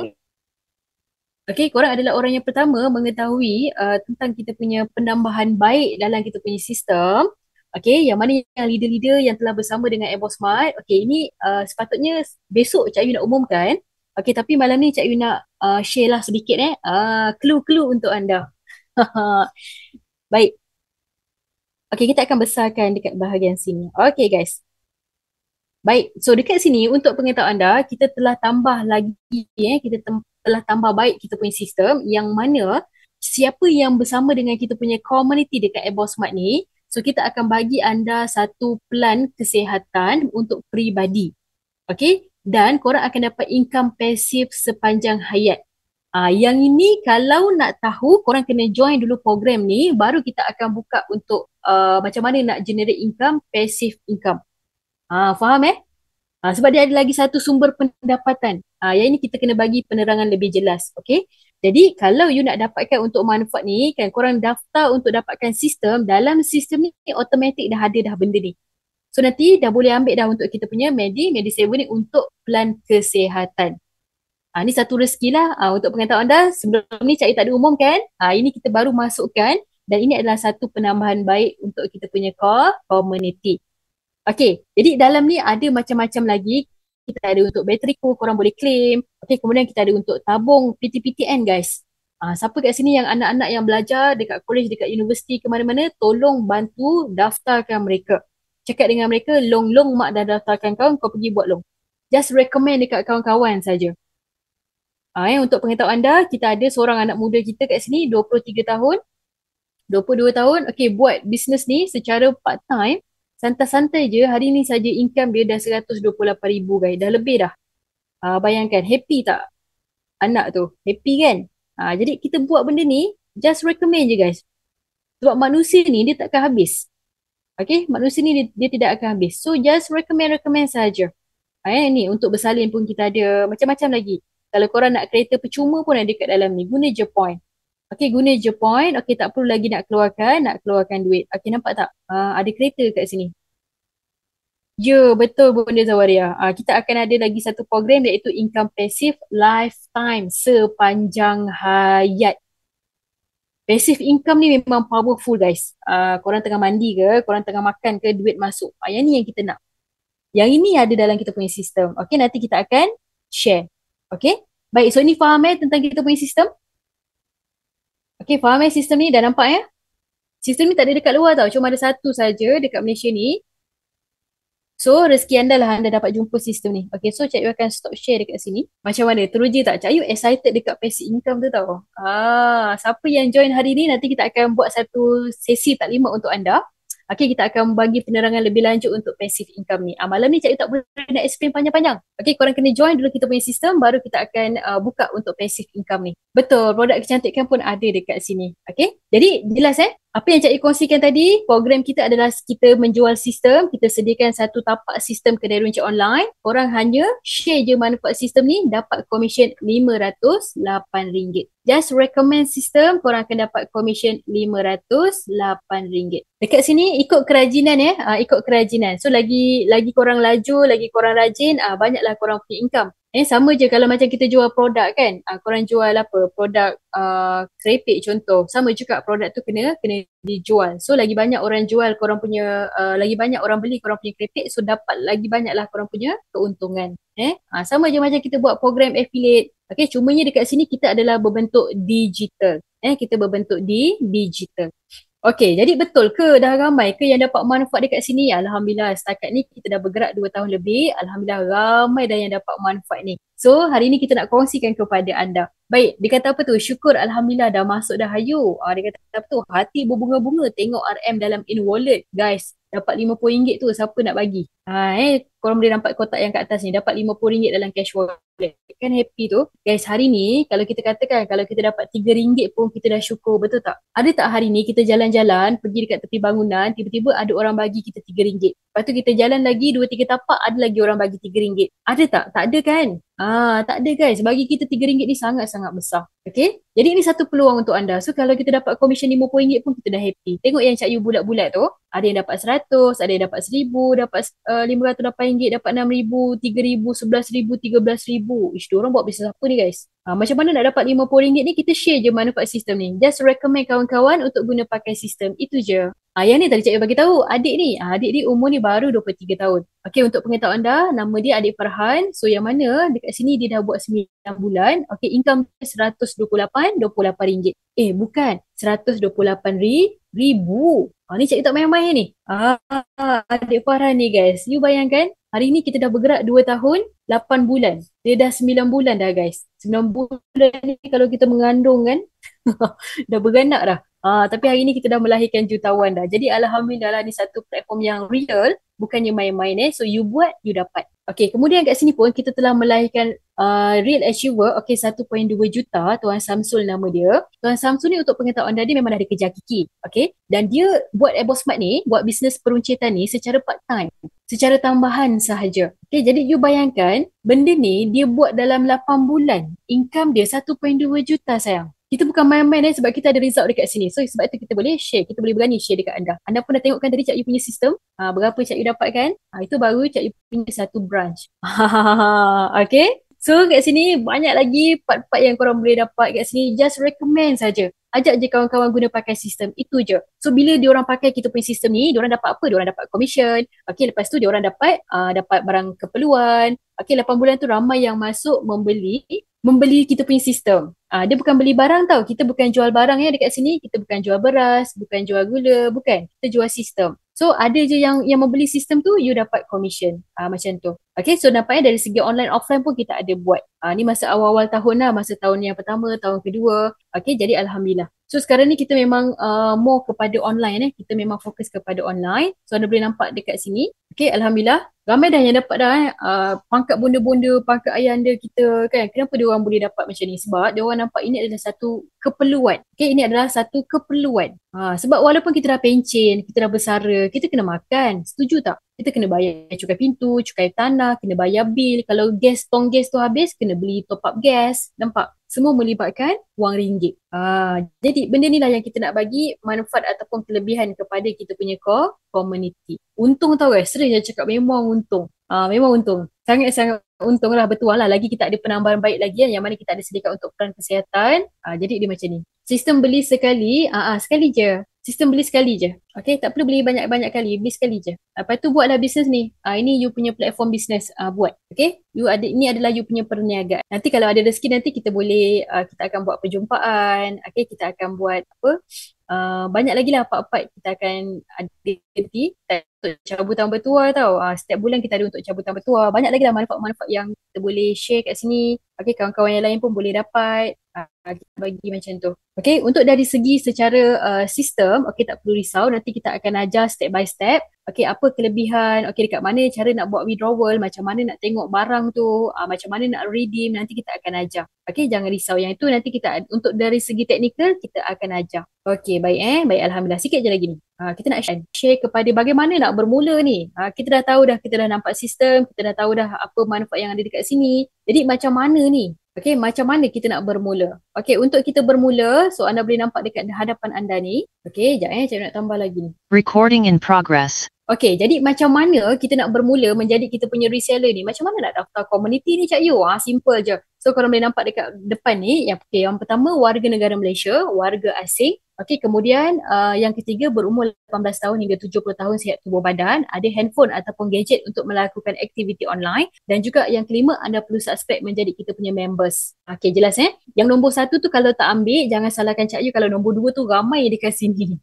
Okay, korang adalah orang yang pertama mengetahui tentang kita punya penambahan baik dalam kita punya sistem. Okay, yang mana yang leader-leader yang telah bersama dengan AirBoss Smart. Okay, ini sepatutnya besok Cak Yu nak umumkan. Okay, tapi malam ni Cak Yu nak share lah sedikit clue-clue untuk anda. Baik. Okay, kita akan besarkan dekat bahagian sini. Okay guys. Baik, so dekat sini untuk pengetahuan anda, kita telah tambah lagi, kita telah tambah baik kita punya sistem yang mana siapa yang bersama dengan kita punya community dekat AirBoss Smart ni, so kita akan bagi anda satu plan kesihatan untuk peribadi. Okay, dan korang akan dapat income pasif sepanjang hayat. Yang ini kalau nak tahu, korang kena join dulu program ni, baru kita akan buka untuk macam mana nak generate income, passive income. Faham sebab dia ada lagi satu sumber pendapatan. Yang ini kita kena bagi penerangan lebih jelas. Okay. Jadi kalau you nak dapatkan untuk manfaat ni, kan korang daftar untuk dapatkan sistem. Dalam sistem ni automatik dah ada dah benda ni. So nanti dah boleh ambil dah untuk kita punya Medi7 ni untuk plan kesihatan. Ni satu rezeki lah untuk pengetahuan anda. Sebelum ni Cik Yu tak ada umumkan. Ini kita baru masukkan dan ini adalah satu penambahan baik untuk kita punya community. Okay, jadi dalam ni ada macam-macam lagi. Kita ada untuk bateri ku, korang boleh claim. Okay, kemudian kita ada untuk tabung PTPTN guys. Siapa kat sini yang anak-anak yang belajar dekat college, dekat universiti ke mana-mana, tolong bantu daftarkan mereka. Cakap dengan mereka, long mak dah daftarkan kau pergi buat long. Just recommend dekat kawan-kawan saja. Untuk pengetahuan anda, kita ada seorang anak muda kita kat sini, 23 tahun, 22 tahun. Okay, buat bisnes ni secara part time. Santai-santai je, hari ni saja income dia dah 128,000 guys. Dah lebih dah. Bayangkan, happy tak anak tu? Happy kan? Jadi kita buat benda ni, just recommend je guys. Sebab manusia ni dia takkan habis. Okay, manusia ni dia tidak akan habis. So just recommend saja. Ni untuk bersalin pun kita ada macam-macam lagi. Kalau korang nak kereta percuma pun ada kat dalam ni. Guna je point. Okay, guna je point. Okay, tak perlu lagi nak keluarkan duit. Okay, nampak tak? Ada kereta kat sini. Ya, betul Bunda Zawaria. Kita akan ada lagi satu program iaitu income passive lifetime sepanjang hayat. Passive income ni memang powerful guys. Korang tengah mandi ke, korang tengah makan ke, duit masuk. Yang ni yang kita nak. Yang ini ada dalam kita punya sistem. Okay, nanti kita akan share. Okay. Baik, so ni faham tentang kita punya sistem? Okay, faham sistem ni? Dah nampak Sistem ni tak ada dekat luar tau. Cuma ada satu saja dekat Malaysia ni. So, rezeki anda lah anda dapat jumpa sistem ni. Okay, so Cik Yu akan stop share dekat sini. Macam mana? Teruja tak? Cik Yu excited dekat passive income tu tau. Siapa yang join hari ni, nanti kita akan buat satu sesi taklimat untuk anda. Okay, kita akan bagi penerangan lebih lanjut untuk passive income ni. Malam ni Cik Yu tak boleh nak explain panjang-panjang. Okay, korang kena join dulu kita punya sistem, baru kita akan buka untuk passive income ni. Betul, produk kecantikan pun ada dekat sini. Okay, jadi jelas apa yang Cik Yu kongsikan tadi, program kita adalah kita menjual sistem, kita sediakan satu tapak sistem kedai runcit online. Korang hanya share je manfaat sistem ni, dapat komisen RM508. Just recommend sistem, korang akan dapat komisen RM508. Dekat sini ikut kerajinan ikut kerajinan. So lagi korang laju, lagi korang rajin, banyaklah korang punya income. Sama je kalau macam kita jual produk kan. Korang jual apa? Produk keripik contoh. Sama juga produk tu kena dijual. So lagi banyak orang jual korang punya, lagi banyak orang beli korang punya keripik, so dapat lagi banyaklah korang punya keuntungan. Sama je macam kita buat program affiliate. Okay, cumanya dekat sini kita adalah berbentuk digital. Kita berbentuk di digital. Okay, jadi betul ke dah ramai ke yang dapat manfaat dekat sini? Alhamdulillah, setakat ni kita dah bergerak 2 tahun lebih. Alhamdulillah ramai dah yang dapat manfaat ni. So, hari ni kita nak kongsikan kepada anda. Baik, dia kata apa tu? Syukur Alhamdulillah dah masuk dah Ayu. Dia kata apa tu? Hati berbunga-bunga tengok RM dalam in-wallet. Guys, dapat RM50 tu siapa nak bagi? Korang boleh nampak kotak yang kat atas ni. Dapat RM50 dalam cash wallet. Kan happy tu? Guys, hari ni kalau kita katakan kalau kita dapat RM3 pun kita dah syukur, betul tak? Ada tak hari ni kita jalan-jalan pergi dekat tepi bangunan, tiba-tiba ada orang bagi kita RM3. Lepas tu kita jalan lagi 2-3 tapak, ada lagi orang bagi RM3. Ada tak? Tak ada kan? Tak ada guys. Bagi kita RM3 ni sangat-sangat besar. Okay? Jadi ini satu peluang untuk anda. So kalau kita dapat komisen RM50 pun kita dah happy. Tengok yang Cik Yu bulat-bulat tu. Ada yang dapat 100, ada yang dapat 1000, dapat RM508, dapat RM6,000, RM3,000, RM11,000, RM13,000. Diorang buat bisnes apa ni guys? Macam mana nak dapat RM50 ni? Kita share je manfaat sistem ni. Just recommend kawan-kawan untuk guna pakai sistem. Itu je. Yang ni tadi Cik Yu bagi tahu. Adik ni umur ni baru 23 tahun. Okay, untuk pengetahuan anda, nama dia Adik Farhan. So yang mana dekat sini dia dah buat 9 bulan. Okay, income dia RM128. Bukan. RM128,000. Ni Cik Yu tak main-main ni. Adik Farhan ni guys. You bayangkan, hari ni kita dah bergerak 2 tahun, 8 bulan. Dia dah 9 bulan dah guys. 9 bulan ni kalau kita mengandung kan, dah beranak dah. Tapi hari ni kita dah melahirkan jutawan dah. Jadi Alhamdulillah lah, ni satu platform yang real. Bukannya main-main So you buat, you dapat. Okay, kemudian kat sini pun kita telah melahirkan real achiever. Okay, 1.2 juta. Tuan Samsul nama dia. Tuan Samsul ni untuk pengetahuan anda, dia memang dah ada kerja kiki. Okay, dan dia buat Ebosmart ni, buat bisnes peruncitan ni secara part time, secara tambahan sahaja. Okay, jadi you bayangkan, benda ni dia buat dalam 8 bulan. Income dia 1.2 juta sayang. Kita bukan main-main sebab kita ada result dekat sini. So sebab itu kita boleh share, kita boleh berani share dekat anda. Anda pun dah tengokkan tadi Cik Yu punya sistem. Berapa Cik Yu dapatkan? Itu baru Cik Yu punya satu branch. Okay. So kat sini banyak lagi part-part yang korang boleh dapat kat sini. Just recommend saja. Ajak je kawan-kawan guna pakai sistem. Itu je. So bila diorang pakai kita punya sistem ni, diorang dapat apa? Diorang dapat commission. Okay, lepas tu diorang dapat barang keperluan. Okay, 8 bulan tu ramai yang masuk membeli kita punya sistem. Dia bukan beli barang tau. Kita bukan jual barang dekat sini. Kita bukan jual beras, bukan jual gula, bukan. Kita jual sistem. So ada je yang membeli sistem tu, you dapat commission. Macam tu. Okay, so nampaknya dari segi online offline pun kita ada buat. Ni masa awal-awal tahun lah, masa tahun yang pertama, tahun kedua. Okay, jadi Alhamdulillah. So sekarang ni kita memang more kepada online kita memang fokus kepada online. So anda boleh nampak dekat sini. Okay, Alhamdulillah. Ramai dah yang dapat dah pangkat bonda-bonda, pangkat ayah anda kita kan. Kenapa dia orang boleh dapat macam ni? Sebab dia orang nampak ini adalah satu keperluan. Okay, ini adalah satu keperluan. Sebab walaupun kita dah pencen, kita dah bersara, kita kena makan. Setuju tak? Kita kena bayar cukai pintu, cukai tanah, kena bayar bil. Kalau tong gas tu habis, kena beli top up gas. Nampak? Semua melibatkan wang ringgit. Jadi benda ni lah yang kita nak bagi manfaat ataupun kelebihan kepada kita punya community. Untung tau guys, serius saya cakap, memang untung. Memang untung. Sangat-sangat untung lah, betul lah. Lagi kita ada penambahan baik lagi yang mana kita ada sediakan untuk peran kesihatan. Jadi dia macam ni. Sistem beli sekali, sekali je. Sistem beli sekali je. Okay, tak perlu beli banyak-banyak kali, beli sekali je. Lepas tu buatlah bisnes ni. Ini you punya platform bisnes, buat. Okay, ini adalah you punya perniagaan. Nanti kalau ada rezeki nanti kita boleh, kita akan buat perjumpaan. Okay, kita akan buat apa? Banyak lagi lah part-part kita akan ada nanti untuk cabutan bertuah tau. Setiap bulan kita ada untuk cabutan bertuah. Banyak lagi lah manfaat-manfaat yang kita boleh share kat sini. Okay, kawan-kawan yang lain pun boleh dapat. Kita bagi macam tu. Okay, untuk dari segi secara sistem, okay, tak perlu risau. Nanti kita akan ajar step by step. Okay, apa kelebihan, okay, dekat mana cara nak buat withdrawal, macam mana nak tengok barang tu, macam mana nak redeem, nanti kita akan ajar. Okay, jangan risau. Yang itu nanti kita, untuk dari segi teknikal, kita akan ajar. Okay, baik Baik, Alhamdulillah. Sikit je lagi ni. Kita nak share kepada bagaimana nak bermula ni. Kita dah tahu dah, kita dah nampak sistem, kita dah tahu dah apa manfaat yang ada dekat sini. Jadi macam mana ni? Okay, macam mana kita nak bermula? Okay, untuk kita bermula, so anda boleh nampak dekat hadapan anda ni. Okay, sekejap saya nak tambah lagi ni. Recording in progress. Okay, jadi macam mana kita nak bermula menjadi kita punya reseller ni? Macam mana nak daftar komuniti ni, Cak Yu? Simple je. So, korang boleh nampak dekat depan ni, yang pertama, warga negara Malaysia, warga asing. Okay, kemudian yang ketiga, berumur 18 tahun hingga 70 tahun, sihat tubuh badan, ada handphone ataupun gadget untuk melakukan aktiviti online. Dan juga yang kelima, anda perlu subscribe menjadi kita punya members. Okay, jelas Yang nombor satu tu kalau tak ambil, jangan salahkan Cak Yu. Kalau nombor dua tu ramai dekat sini.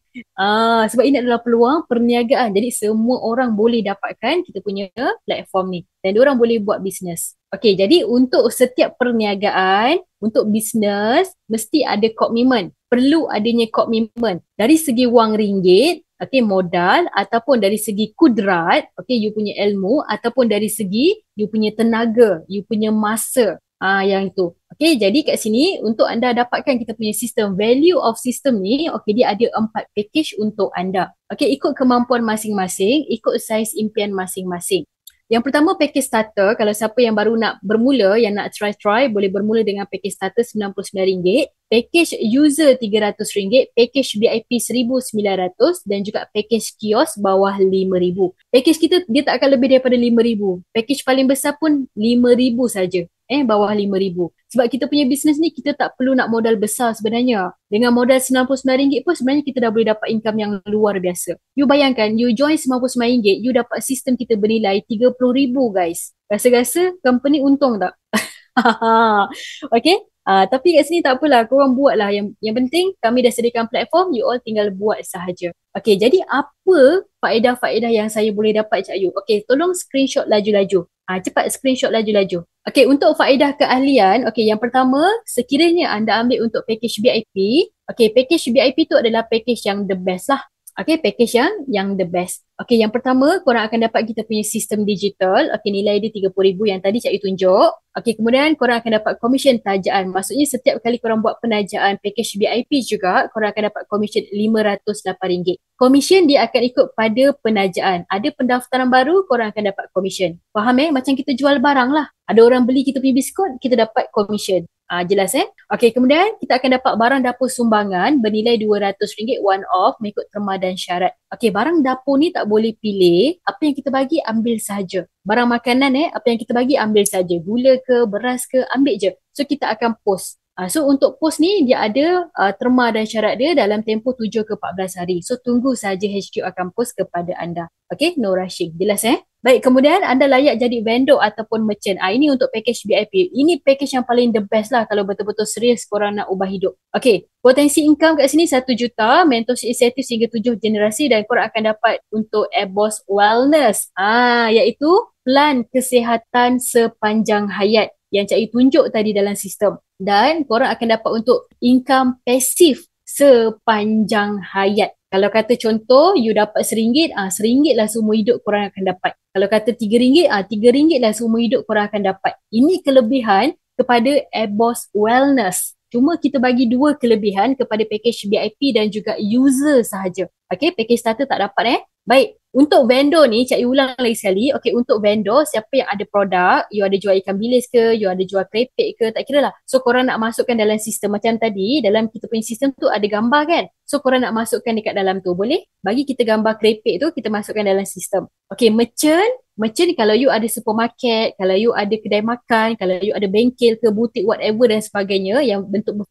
Sebab ini adalah peluang perniagaan. Jadi semua orang boleh dapatkan kita punya platform ni. Dan diorang boleh buat bisnes. Okay, jadi untuk setiap perniagaan, untuk bisnes, mesti ada komitmen. Perlu adanya komitmen. Dari segi wang ringgit, okay, modal, ataupun dari segi kudrat, okay, you punya ilmu, ataupun dari segi you punya tenaga, you punya masa. Yang itu. Okay, jadi kat sini untuk anda dapatkan kita punya sistem, value of system ni, okay, dia ada 4 package untuk anda. Okay, ikut kemampuan masing-masing, ikut saiz impian masing-masing. Yang pertama package starter, kalau siapa yang baru nak bermula, yang nak try, boleh bermula dengan package starter RM99, package user RM300, package VIP RM1,900 dan juga package kios bawah RM5,000. Package kita dia tak akan lebih daripada RM5,000. Package paling besar pun RM5,000 saja. Bawah RM5,000. Sebab kita punya bisnes ni kita tak perlu nak modal besar sebenarnya. Dengan modal RM99 pun sebenarnya kita dah boleh dapat income yang luar biasa. You bayangkan, you join RM99, you dapat sistem kita bernilai RM30,000 guys. Rasa-rasa company untung tak? Okay? Tapi kat sini tak apalah, korang buatlah. Yang penting kami dah sediakan platform, you all tinggal buat sahaja. Okay, jadi apa faedah-faedah yang saya boleh dapat, Cak Yu? Okay, tolong screenshot laju-laju. Cepat screenshot laju-laju. Okay, untuk faedah keahlian, okay, yang pertama, sekiranya anda ambil untuk package VIP, okay, package VIP tu adalah package yang the best lah. Okay, package yang the best. Okay, yang pertama, korang akan dapat kita punya sistem digital. Okay, nilai dia RM30,000 yang tadi Cak Yu tunjuk. Okay, kemudian korang akan dapat komisen tajaan. Maksudnya setiap kali korang buat penajaan package VIP juga, korang akan dapat komisen RM508. Komisen dia akan ikut pada penajaan. Ada pendaftaran baru, korang akan dapat komisen. Faham Macam kita jual barang lah. Ada orang beli kita punya biskut, kita dapat komisen. Jelas Okay, kemudian kita akan dapat barang dapur sumbangan bernilai RM200 one off mengikut terma dan syarat. Okay, barang dapur ni tak boleh pilih. Apa yang kita bagi, ambil saja. Barang makanan apa yang kita bagi, ambil saja. Gula ke, beras ke, ambil je. So, kita akan post. So, untuk post ni, dia ada terma dan syarat dia dalam tempoh 7 ke 14 hari. So, tunggu saja HQ akan post kepada anda. Okay, no rushing. Jelas Baik, kemudian anda layak jadi vendor ataupun merchant. Ini untuk package VIP. Ini package yang paling the best lah kalau betul-betul serius korang nak ubah hidup. Okay, potensi income kat sini 1 juta, mentorship insentif hingga 7 generasi dan korang akan dapat untuk Airboss Wellness. Iaitu plan kesihatan sepanjang hayat yang Cik Yu tunjuk tadi dalam sistem. Dan korang akan dapat untuk income pasif sepanjang hayat. Kalau kata contoh, you dapat RM1, RM1 lah seumur hidup korang akan dapat. Kalau kata RM3, RM3 lah seumur hidup korang akan dapat. Ini kelebihan kepada Airboss Wellness. Cuma kita bagi 2 kelebihan kepada package VIP dan juga user sahaja. Okay, package starter tak dapat Baik, untuk vendor ni, Cik Yu ulang lagi sekali. Okay, untuk vendor, siapa yang ada produk, you ada jual ikan bilis ke, you ada jual krepek ke, tak kira lah. So, korang nak masukkan dalam sistem. Macam tadi, dalam kita punya sistem tu ada gambar kan? So, korang nak masukkan dekat dalam tu. Boleh? Bagi kita gambar krepek tu, kita masukkan dalam sistem. Okay, merchant kalau you ada supermarket, kalau you ada kedai makan, kalau you ada bengkel ke, butik, whatever dan sebagainya yang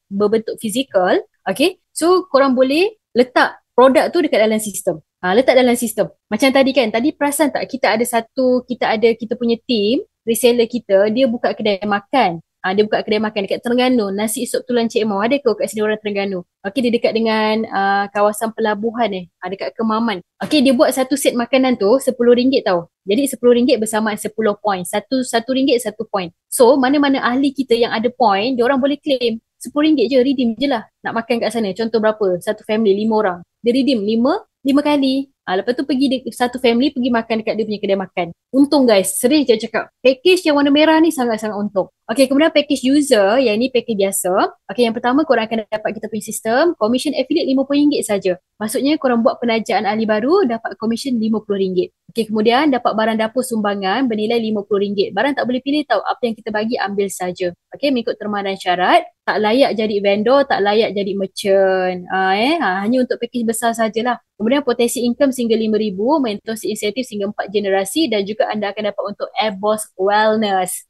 berbentuk fizikal. Okay, so korang boleh letak produk tu dekat dalam sistem. Letak dalam sistem. Macam tadi kan, tadi perasan tak kita ada kita punya team, reseller kita, dia buka kedai makan. Dia buka kedai makan dekat Terengganu, nasi sup tulang Cik Mau. Ada ke kat sini orang Terengganu? Okey, dia dekat dengan kawasan pelabuhan dekat Kemaman. Okey, dia buat satu set makanan tu RM10 tau. Jadi RM10 bersamaan 10 point. Satu ringgit satu point. So, mana-mana ahli kita yang ada point, dia orang boleh claim. RM10 je, redeem je lah. Nak makan kat sana. Contoh berapa? Satu family, 5 orang. Dia redeem lima kali. Lepas tu satu family pergi makan dekat dia punya kedai makan. Untung guys, serius je cakap. Package yang warna merah ni sangat-sangat untung. Okay, kemudian package user, yang ni package biasa. Okay, yang pertama korang akan dapat kita punya sistem, commission affiliate RM50 saja. Maksudnya korang buat penajaan ahli baru, dapat commission RM50. Okay, kemudian dapat barang dapur sumbangan bernilai RM50. Barang tak boleh pilih tau, apa yang kita bagi ambil saja. Okay, mengikut terma dan syarat. Tak layak jadi vendor, tak layak jadi merchant. Hanya untuk package besar sajalah. Kemudian potensi income sehingga RM5,000, mentos insentif sehingga 4 generasi dan juga anda akan dapat untuk Airboss Wellness.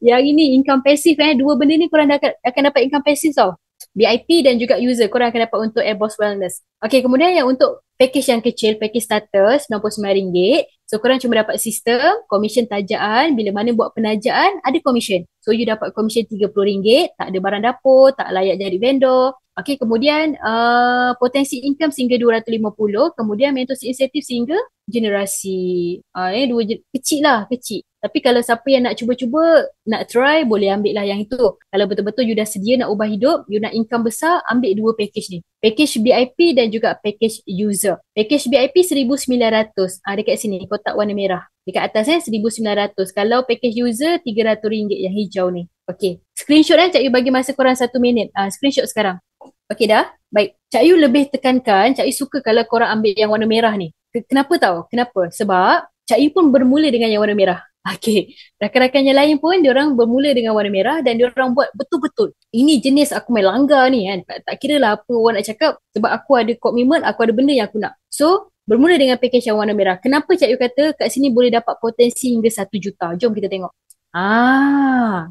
Yang ini income passive Dua benda ni korang akan dapat income passive tau. VIP dan juga user korang akan dapat untuk Airboss Wellness. Okay, kemudian yang untuk package yang kecil, package starter RM99. So korang cuma dapat sistem, commission tajaan, bila mana buat penajaan ada commission. So you dapat commission RM30, tak ada barang dapur, tak layak jadi vendor. Okay, kemudian potensi income sehingga 250, kemudian mentos insentif sehingga generasi. Kecil lah, kecil. Tapi kalau siapa yang nak cuba-cuba, nak try, boleh ambil lah yang itu. Kalau betul-betul you dah sedia nak ubah hidup, you nak income besar, ambil dua package ni. Package VIP dan juga package user. Package VIP RM1,900. Dekat sini, kotak warna merah. Dekat atas RM1,900. Kalau package user, RM300 yang hijau ni. Okay. Screenshot Cak Yu bagi masa korang 1 minit. Screenshot sekarang. Okay dah? Baik. Cak Yu lebih tekankan, Cak Yu suka kalau korang ambil yang warna merah ni. Kenapa tahu? Kenapa? Sebab Cak Yu pun bermula dengan yang warna merah. Okay. Rakan-rakan yang lain pun diorang bermula dengan warna merah dan diorang buat betul-betul. Ini jenis aku main langgar ni kan. Tak kira lah apa orang nak cakap sebab aku ada komitmen, aku ada benda yang aku nak. So, bermula dengan package yang warna merah. Kenapa Cak Yu kata kat sini boleh dapat potensi hingga 1 juta? Jom kita tengok.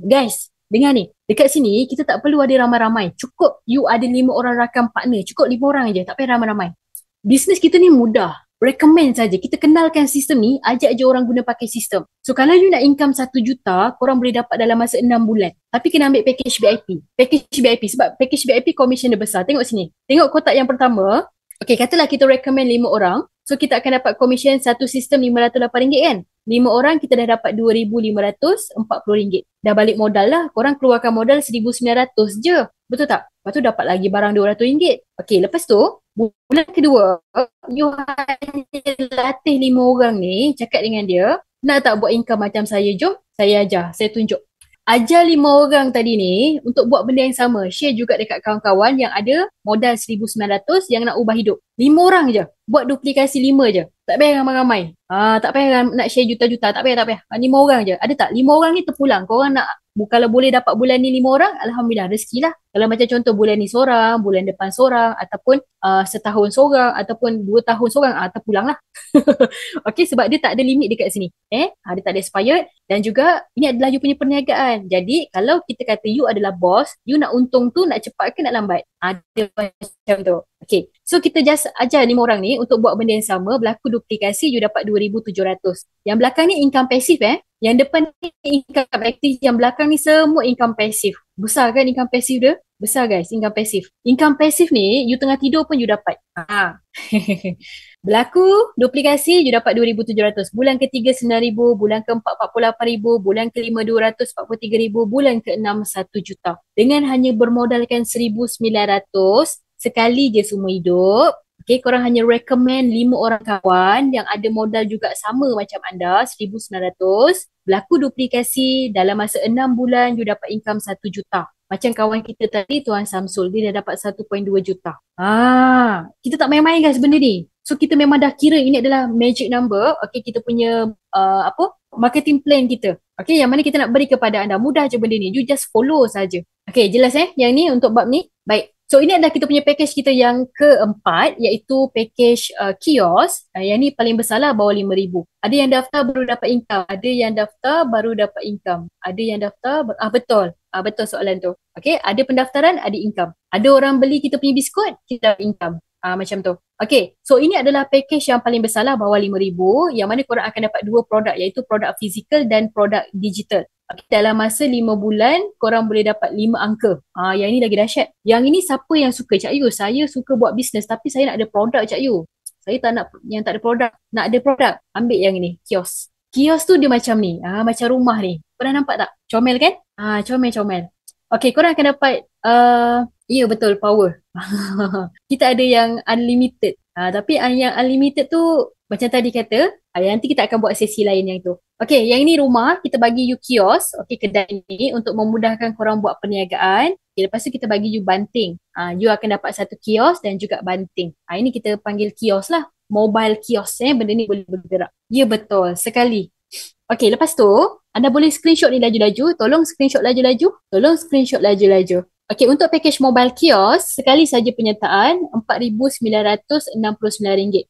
Guys, dengar ni. Dekat sini kita tak perlu ada ramai-ramai. Cukup you ada 5 orang rakan partner. Cukup 5 orang je. Tak payah ramai-ramai. Bisnes kita ni mudah. Recommend saja. Kita kenalkan sistem ni, ajak je orang guna pakai sistem. So kalau you nak income 1 juta, korang boleh dapat dalam masa 6 bulan. Tapi kena ambil package VIP. Package VIP sebab package VIP commission dia besar. Tengok sini. Tengok kotak yang pertama. Okay, katalah kita recommend 5 orang. So kita akan dapat commission satu sistem RM508 kan. 5 orang kita dah dapat RM2,540. Dah balik modal lah. Korang keluarkan modal RM1,900 je. Betul tak? Lepas tu dapat lagi barang RM200. Okay, lepas tu bulan kedua, you hanya latih 5 orang ni, cakap dengan dia, nak tak buat income macam saya? Jom, saya ajar, saya tunjuk. Ajar 5 orang tadi ni untuk buat benda yang sama. Share juga dekat kawan-kawan yang ada modal RM1,900 yang nak ubah hidup. 5 orang je. Buat duplikasi 5 je. Tak payah ramai-ramai. Tak payah nak share juta-juta. Tak payah. 5 orang je. Ada tak? 5 orang ni terpulang. Korang nak, kalau boleh dapat bulan ni 5 orang, Alhamdulillah, rezeki lah. Kalau macam contoh bulan ni seorang, bulan depan seorang, ataupun setahun seorang, ataupun 2 tahun seorang, terpulang lah. Okay, sebab dia tak ada limit dekat sini. Dia tak ada expired. Dan juga, ini adalah you punya perniagaan. Jadi, kalau kita kata you adalah boss, you nak untung tu, nak cepat ke nak lambat? Ada macam tu. Okay, so kita just ajar 5 orang ni untuk buat benda yang sama, berlaku duplikasi, you dapat RM2,700. Yang belakang ni income passive Yang depan ni income active, yang belakang ni semua income passive. Besar kan income passive dia? Besar guys, income passive. Income passive ni, you tengah tidur pun you dapat. Berlaku duplikasi, you dapat RM2,700. Bulan ketiga RM9,000, bulan keempat RM48,000, bulan kelima RM243,000, bulan keenam RM1 juta. Dengan hanya bermodalkan RM1,900, sekali je seumur hidup. Okay, korang hanya recommend 5 orang kawan yang ada modal juga sama macam anda, RM1,900. Berlaku duplikasi, dalam masa 6 bulan, you dapat income RM1 juta. Macam kawan kita tadi, Tuan Samsul, dia dah dapat 1.2 juta. Kita tak main-main guys benda ni. So kita memang dah kira ini adalah magic number. Okay, kita punya marketing plan kita. Okay, yang mana kita nak beri kepada anda. Mudah je benda ni. You just follow saja. Okay, jelas yang ni untuk bab ni. Baik. So ini adalah kita punya package kita yang keempat, iaitu package kios. Yang ni paling besar lah, bawah RM5,000. Ada yang daftar baru dapat income. Ada yang daftar baru dapat income. Ada yang daftar, betul. Betul soalan tu. Okay, ada pendaftaran, ada income. Ada orang beli kita punya biskut, kita dapat income. Macam tu. Okay, so ini adalah package yang paling besar lah, bawah RM5,000, yang mana korang akan dapat dua produk, iaitu produk fizikal dan produk digital. Okay, dalam masa 5 bulan, korang boleh dapat 5 angka. Yang ini lagi dahsyat. Yang ini siapa yang suka? Cak Yu, saya suka buat bisnes tapi saya nak ada produk, Cak Yu. Saya tak nak yang tak ada produk. Nak ada produk, ambil yang ini, kios. Kios tu dia macam ni, macam rumah ni. Pernah nampak tak? Comel kan? Comel-comel. Okay, korang akan dapat, ya betul, power. Kita ada yang unlimited. Tapi yang unlimited tu macam tadi kata, nanti kita akan buat sesi lain yang tu. Okay, yang ini rumah, kita bagi you kios, okay, kedai ni untuk memudahkan korang buat perniagaan. Okay, lepas tu kita bagi you banting. You akan dapat satu kios dan juga banting. Ini kita panggil kios lah. Mobile kios, benda ni boleh bergerak. Ya betul, sekali. Okay, lepas tu, anda boleh screenshot ni laju-laju. Tolong screenshot laju-laju. Okay, untuk package mobile kios, sekali saja penyertaan RM4,969. 1,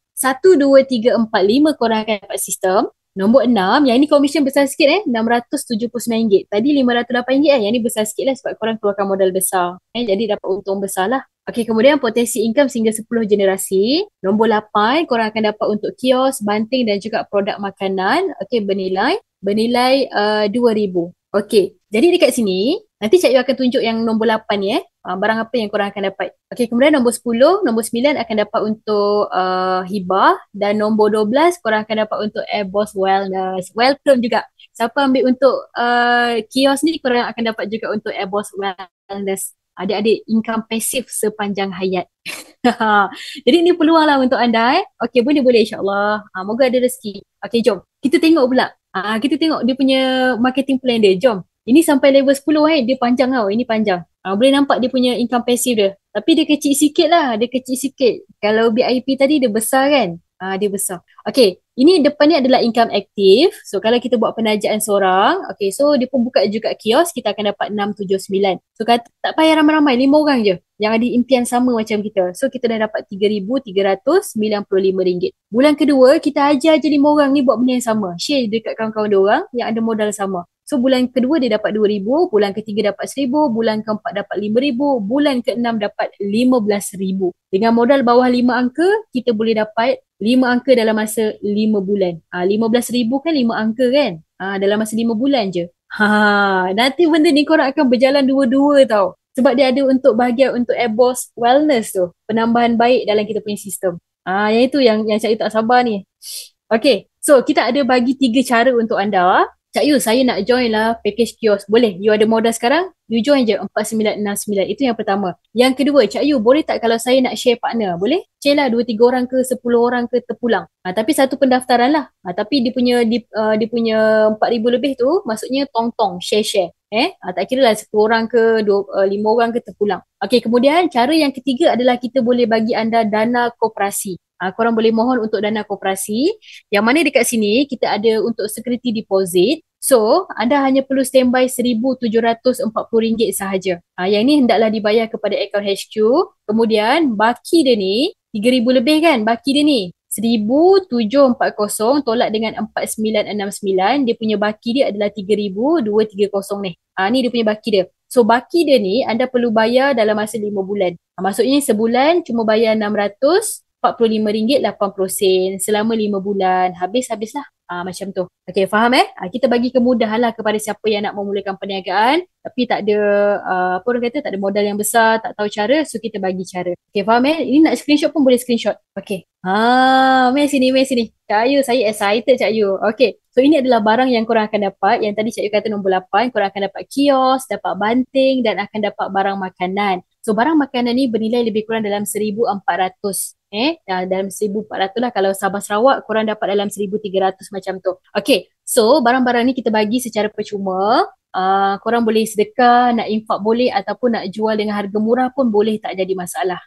2, 3, 4, 5 korang akan dapat sistem. Nombor 6, yang ni commission besar sikit RM679. Tadi RM508, yang ni besar sikit lah sebab korang keluarkan modal besar. Jadi dapat untung besar lah. Okay, kemudian potensi income sehingga 10 generasi. Nombor 8, korang akan dapat untuk kios, banting dan juga produk makanan. Okay, bernilai RM2,000. Okay, jadi dekat sini, nanti Cik Yu akan tunjuk yang nombor 8 ni barang apa yang korang akan dapat. Okay, kemudian nombor 10, nombor 9 akan dapat untuk hibah, dan nombor 12 korang akan dapat untuk Airboss Wellness. Welcome juga. Siapa ambil untuk kios ni, korang akan dapat juga untuk Airboss Wellness. Adik-adik income pasif sepanjang hayat. Jadi ni peluang lah untuk anda. Okay, boleh insyaAllah. Moga ada rezeki. Okay, jom. Kita tengok pula. Kita tengok dia punya marketing plan dia. Jom. Ini sampai level 10 dia panjang tau. Ini panjang. Boleh nampak dia punya income passive dia. Tapi dia kecil sikit lah. Dia kecil sikit. Kalau BIP tadi dia besar kan? Dia besar. Okay. Ini depan ni adalah income aktif. So kalau kita buat penajaan seorang. Okay. So dia pun buka juga kios. Kita akan dapat 679. So tak payah ramai-ramai. 5 orang je. Yang ada impian sama macam kita. So kita dah dapat RM3,395. Bulan kedua kita ajar je 5 orang ni buat benda yang sama. Share dekat kawan-kawan diorang yang ada modal sama. So bulan kedua dia dapat RM2,000, bulan ketiga dapat RM1,000, bulan keempat dapat RM5,000, bulan keenam dapat RM15,000. Dengan modal bawah 5 angka, kita boleh dapat 5 angka dalam masa 5 bulan. RM15,000 kan 5 angka kan? Dalam masa 5 bulan je. Nanti benda ni korang akan berjalan dua-dua tau. Sebab dia ada untuk bahagian untuk Airboss Wellness tu. Penambahan baik dalam kita punya sistem. Yang itu yang Cik Yu tak sabar ni. Okay, so kita ada bagi 3 cara untuk anda. Cak Yu, saya nak join lah package kios. Boleh? You ada modal sekarang? You join je 4969. Itu yang pertama. Yang kedua, Cak Yu, boleh tak kalau saya nak share partner? Boleh? Share lah 2-3 orang ke 10 orang ke terpulang. Tapi satu pendaftaran lah. Tapi dia punya 4,000 lebih tu, maksudnya tong-tong, share-share. Tak kira lah 10 orang ke 5 orang ke terpulang. Okay, kemudian cara yang ketiga adalah kita boleh bagi anda dana koperasi. Korang boleh mohon untuk dana koperasi. Yang mana dekat sini kita ada untuk security deposit. So, anda hanya perlu standby RM1,740 sahaja. Yang ini hendaklah dibayar kepada akaun HQ. Kemudian, baki dia ni, RM3,000 lebih kan baki dia ni. RM1,740 tolak dengan RM4,969. Dia punya baki dia adalah RM3,230 ni. Ni dia punya baki dia. So, baki dia ni anda perlu bayar dalam masa 5 bulan. Maksudnya sebulan cuma bayar RM645.80 selama 5 bulan. Habislah. Macam tu. Okay, faham kita bagi kemudahan lah kepada siapa yang nak memulakan perniagaan tapi tak ada apa orang kata, tak ada modal yang besar, tak tahu cara, so kita bagi cara. Okay, faham Ini nak screenshot pun boleh screenshot. Okay. Mari sini. Cak Yu, saya excited Cak Yu. Okay. So ini adalah barang yang korang akan dapat. Yang tadi Cak Yu kata nombor 8, korang akan dapat kios, dapat banting dan akan dapat barang makanan. So barang makanan ni bernilai lebih kurang dalam 1,400. Dalam 1,400 lah. Kalau Sabah Sarawak korang dapat dalam 1,300 macam tu. Okay, so barang-barang ni kita bagi secara percuma. Korang boleh sedekah, nak infak boleh, ataupun nak jual dengan harga murah pun boleh, tak jadi masalah.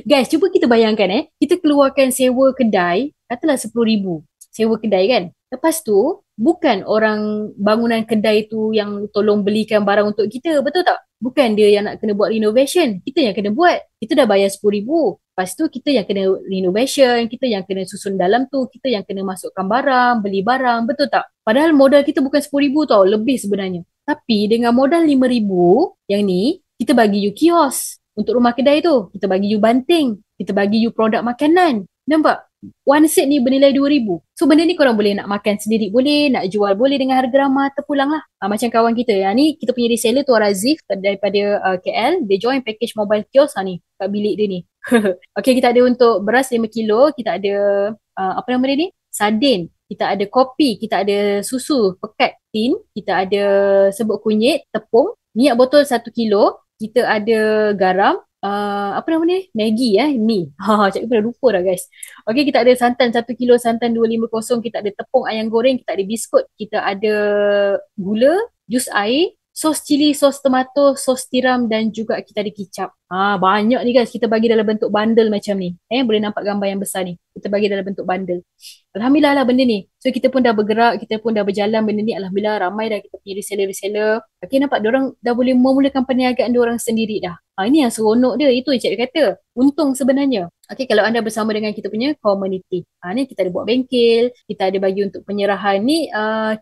Guys, cuba kita bayangkan kita keluarkan sewa kedai, katalah RM10,000 sewa kedai kan. Lepas tu bukan orang bangunan kedai tu yang tolong belikan barang untuk kita, betul tak? Bukan dia yang nak kena buat renovation, kita yang kena buat. Kita dah bayar RM10,000. Lepas tu kita yang kena renovation, kita yang kena susun dalam tu, kita yang kena masukkan barang, beli barang, betul tak? Padahal modal kita bukan RM10,000 tau, lebih sebenarnya. Tapi dengan modal RM5,000 yang ni, kita bagi you kios untuk rumah kedai tu. Kita bagi you banting, Kita bagi you produk makanan. Nampak? One set ni bernilai 2,000. So benda ni korang boleh nak makan sendiri boleh, nak jual boleh dengan harga ramah, terpulang lah. Macam kawan kita yang ni, kita punya reseller tu Razif daripada KL. Dia join package mobile kiosk ni kat bilik dia ni. Okay, kita ada untuk beras 5 kilo, kita ada apa nama dia ni? Sardin. Kita ada kopi, kita ada susu pekat tin, kita ada serbuk kunyit, tepung, minyak botol 1 kilo, kita ada garam, apa nama ni? Maggi ni. Cikgu pernah lupa dah guys. Okay, kita ada santan 1 kilo, santan 250, kita ada tepung ayam goreng, kita ada biskut, kita ada gula, jus air, sos cili, sos tomato, sos tiram dan juga kita ada kicap. Banyak ni guys, kita bagi dalam bentuk bundle macam ni. Boleh nampak gambar yang besar ni. Kita bagi dalam bentuk bundle. Alhamdulillah lah benda ni. So kita pun dah bergerak, kita pun dah berjalan benda ni. Alhamdulillah ramai dah kita punya reseller-reseller. Okay, nampak diorang dah boleh memulakan perniagaan diorang sendiri dah. Ini yang seronok dia. Itu yang cikgu kata. Untung sebenarnya. Okay, kalau anda bersama dengan kita punya community. Ni kita ada buat bengkel, kita ada bagi untuk penyerahan ni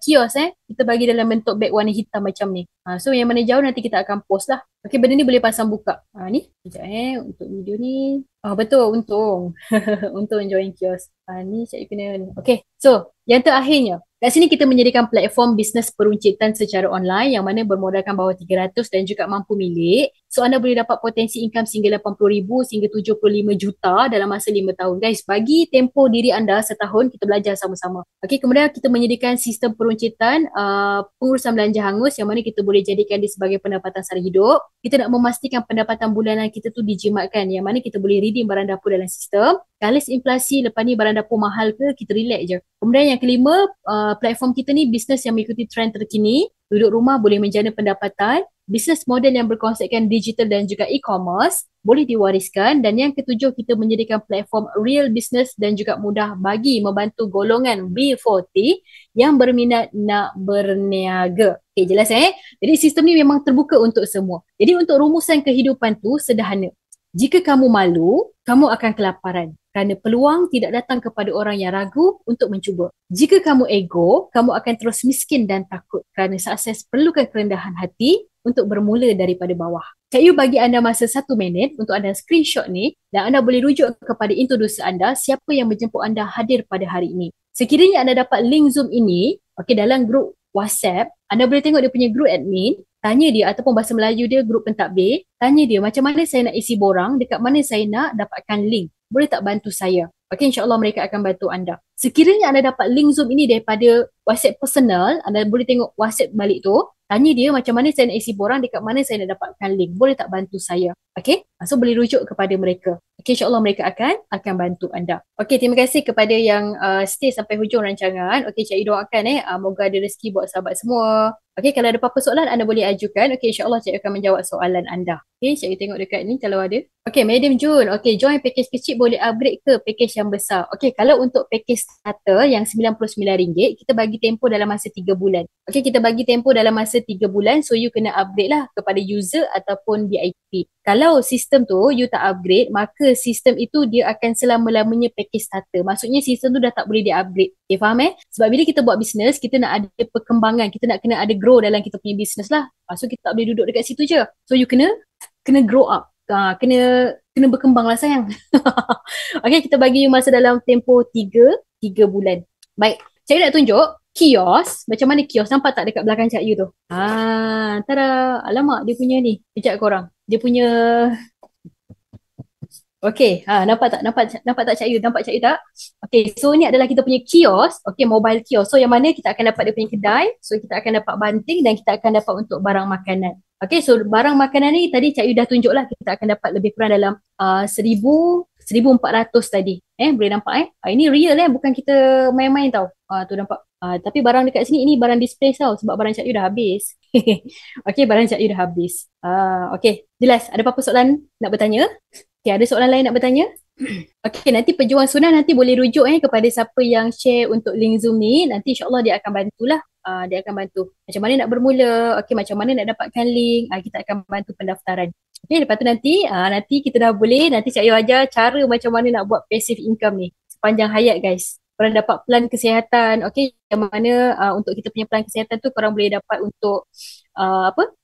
kios kita bagi dalam bentuk beg warna hitam macam ni. So yang mana jauh nanti kita akan post lah. Okay, benda ni boleh pasang buka. Ni, sekejap untuk video ni. Betul, untung. Untung join kios. Ni cikgu kena ni. Okay, so yang terakhirnya. Kat sini kita menyediakan platform bisnes peruncitan secara online yang mana bermodalkan bawah 300 dan juga mampu milik. So anda boleh dapat potensi income sehingga 80,000 sehingga 75 juta dalam masa 5 tahun. Guys, bagi tempoh diri anda setahun kita belajar sama-sama. Okay, kemudian kita menyediakan sistem peruncitan pengurusan belanja hangus yang mana kita boleh jadikan dia sebagai pendapatan sara hidup. Kita nak memastikan pendapatan bulanan kita tu dijimatkan yang mana kita boleh redeem barang dapur dalam sistem. Kalis inflasi lepas ni barang dapur mahal ke, kita relax je. Kemudian yang kelima, platform kita ni bisnes yang mengikuti trend terkini. Duduk rumah boleh menjana pendapatan. Bisnes model yang berkonsepkan digital dan juga e-commerce boleh diwariskan. Dan yang ketujuh, kita menyediakan platform real business dan juga mudah bagi membantu golongan B40 yang berminat nak berniaga. Okay, jelas Jadi sistem ni memang terbuka untuk semua. Jadi untuk rumusan kehidupan tu sederhana. Jika kamu malu, kamu akan kelaparan. Kerana peluang tidak datang kepada orang yang ragu untuk mencuba. Jika kamu ego, kamu akan terus miskin dan takut. Kerana sukses perlukan kerendahan hati untuk bermula daripada bawah. Cikgu bagi anda masa 1 minit untuk anda screenshot ni dan anda boleh rujuk kepada introducer anda siapa yang menjemput anda hadir pada hari ini. Sekiranya anda dapat link Zoom ini, dalam grup WhatsApp, anda boleh tengok dia punya grup admin, tanya dia ataupun bahasa Melayu dia grup pentadbir, tanya dia macam mana saya nak isi borang, dekat mana saya nak dapatkan link. Boleh tak bantu saya? Okay, insyaAllah mereka akan bantu anda. Sekiranya anda dapat link Zoom ini daripada WhatsApp personal, anda boleh tengok WhatsApp balik tu, tanya dia macam mana saya nak isi borang, dekat mana saya nak dapatkan link. Boleh tak bantu saya? Okay, so boleh rujuk kepada mereka. Okay, insyaAllah mereka akan bantu anda. Okay, terima kasih kepada yang stay sampai hujung rancangan. Okay, cikgu doakan moga ada rezeki buat sahabat semua. Okay, kalau ada apa-apa soalan anda boleh ajukan. Okay, insyaAllah cikgu akan menjawab soalan anda. Okay, cikgu tengok dekat ni kalau ada. Okay, Madam Jun. Okay, join package kecil boleh upgrade ke package yang besar? Okay, kalau untuk package starter yang RM99, kita bagi tempoh dalam masa 3 bulan. Okay, kita bagi tempoh dalam masa 3 bulan. So, you kena upgrade lah kepada user ataupun VIP. Kalau sistem tu you tak upgrade, maka sistem itu dia akan selama-lamanya package starter. Maksudnya sistem tu dah tak boleh di-upgrade. Okay, faham Sebab bila kita buat bisnes, kita nak ada perkembangan, kita nak kena ada grow dalam kita punya bisnes lah. So kita tak boleh duduk dekat situ je. So you kena grow up. Kena berkembang lah sayang. Okay, kita bagi you masa dalam tempoh 3 bulan. Baik, saya nak tunjuk kios. Macam mana kios? Nampak tak dekat belakang Cak Yu tu? Tada. Alamak, dia punya ni. Kejap korang. Dia punya... Okay, nampak tak? Nampak tak Cak Yu? Nampak Cak Yu tak? Okay, so ni adalah kita punya kios. Okay, mobile kios. So yang mana kita akan dapat dia punya kedai. So kita akan dapat banting dan kita akan dapat untuk barang makanan. Okay, so barang makanan ni tadi Cak Yu dah tunjuk lah. Kita akan dapat lebih kurang dalam 1,400 tadi. Boleh nampak ini real bukan kita main-main tau. Tu nampak. Tapi barang dekat sini ini barang display tau sebab barang Cak Yu dah habis. Okay, barang Cak Yu dah habis. Okay, jelas. Ada apa-apa soalan nak bertanya? Okay, ada soalan lain nak bertanya? Okay, nanti pejuang sunnah nanti boleh rujuk kepada siapa yang share untuk link Zoom ni. Nanti insyaAllah dia akan bantulah. Dia akan bantu. Macam mana nak bermula, okay, macam mana nak dapatkan link, kita akan bantu pendaftaran. Okay, lepas tu nanti kita dah boleh, nanti Cak Yu ajar cara macam mana nak buat passive income ni. Sepanjang hayat guys. Korang dapat plan kesihatan, okay, yang mana untuk kita punya plan kesihatan tu korang boleh dapat untuk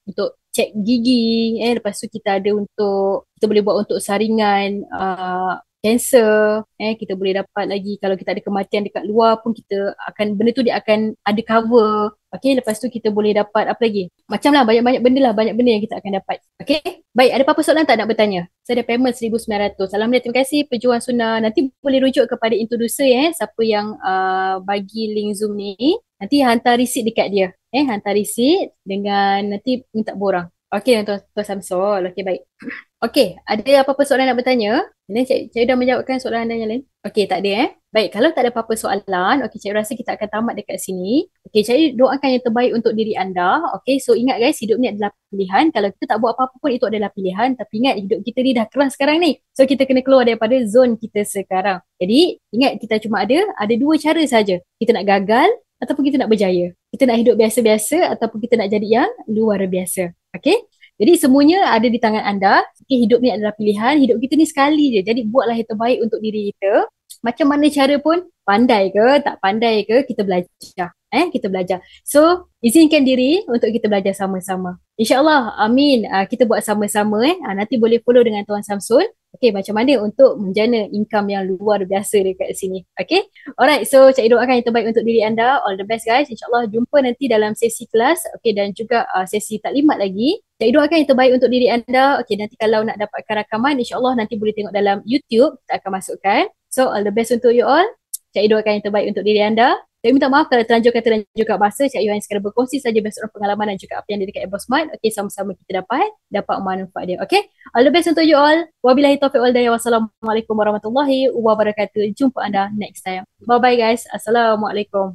Untuk cek gigi, lepas tu kita ada untuk, kita boleh buat untuk saringan kanser, kita boleh dapat lagi kalau kita ada kematian dekat luar pun kita akan, benda tu dia akan ada cover. Okay, lepas tu kita boleh dapat apa lagi? Macam lah, banyak-banyak benda lah, banyak benda yang kita akan dapat. Okay, baik, ada apa-apa soalan tak nak bertanya? Saya ada payment 1,900. Alhamdulillah, terima kasih pejuang sunnah. Nanti boleh rujuk kepada introducer siapa yang bagi link Zoom ni. Nanti hantar receipt dekat dia. Hantar receipt dengan nanti minta borang. Okey, Tuan Samsul. Okey, baik. Okey, ada apa-apa soalan nak bertanya? Cikgu dah menjawabkan soalan anda yang lain. Okey, tak ada Baik, kalau tak ada apa-apa soalan, okey, cikgu rasa kita akan tamat dekat sini. Okey, cikgu doakan yang terbaik untuk diri anda. Okey, so ingat guys, hidup ni adalah pilihan. Kalau kita tak buat apa-apa pun, itu adalah pilihan. Tapi ingat, hidup kita ni dah keras sekarang ni. So, kita kena keluar daripada zon kita sekarang. Jadi, ingat kita cuma ada dua cara saja. Kita nak gagal ataupun kita nak berjaya. Kita nak hidup biasa-biasa ataupun kita nak jadi yang luar biasa. Okey? Jadi semuanya ada di tangan anda. Okay, hidup ni adalah pilihan. Hidup kita ni sekali je. Jadi buatlah yang terbaik untuk diri kita. Macam mana cara pun, pandai ke, tak pandai ke, kita belajar. Kita belajar. So, izinkan diri untuk kita belajar sama-sama. InsyaAllah, amin. Kita buat sama-sama. Nanti boleh follow dengan Tuan Samsul. Okay, macam mana untuk menjana income yang luar biasa dekat sini. Okay. Alright, so cikgu doakan yang terbaik untuk diri anda. All the best guys. InsyaAllah jumpa nanti dalam sesi kelas. Okay, dan juga sesi taklimat lagi. Cikgu doakan yang terbaik untuk diri anda. Okay, nanti kalau nak dapatkan rakaman, insyaAllah nanti boleh tengok dalam YouTube. Kita akan masukkan. So, all the best untuk you all. Cikgu doakan yang terbaik untuk diri anda. Cikgu minta maaf kalau terlanjur kata dan juga bahasa. Cikgu hanya sekadar berkongsi saja berdasarkan pengalaman dan juga apa yang ada dekat Ebook Smart. Okay, sama-sama kita dapat manfaat dia. Okay, all the best untuk you all. Wabillahi taufiq wal hidayah. Wassalamualaikum warahmatullahi wabarakatuh. Jumpa anda next time. Bye-bye guys. Assalamualaikum.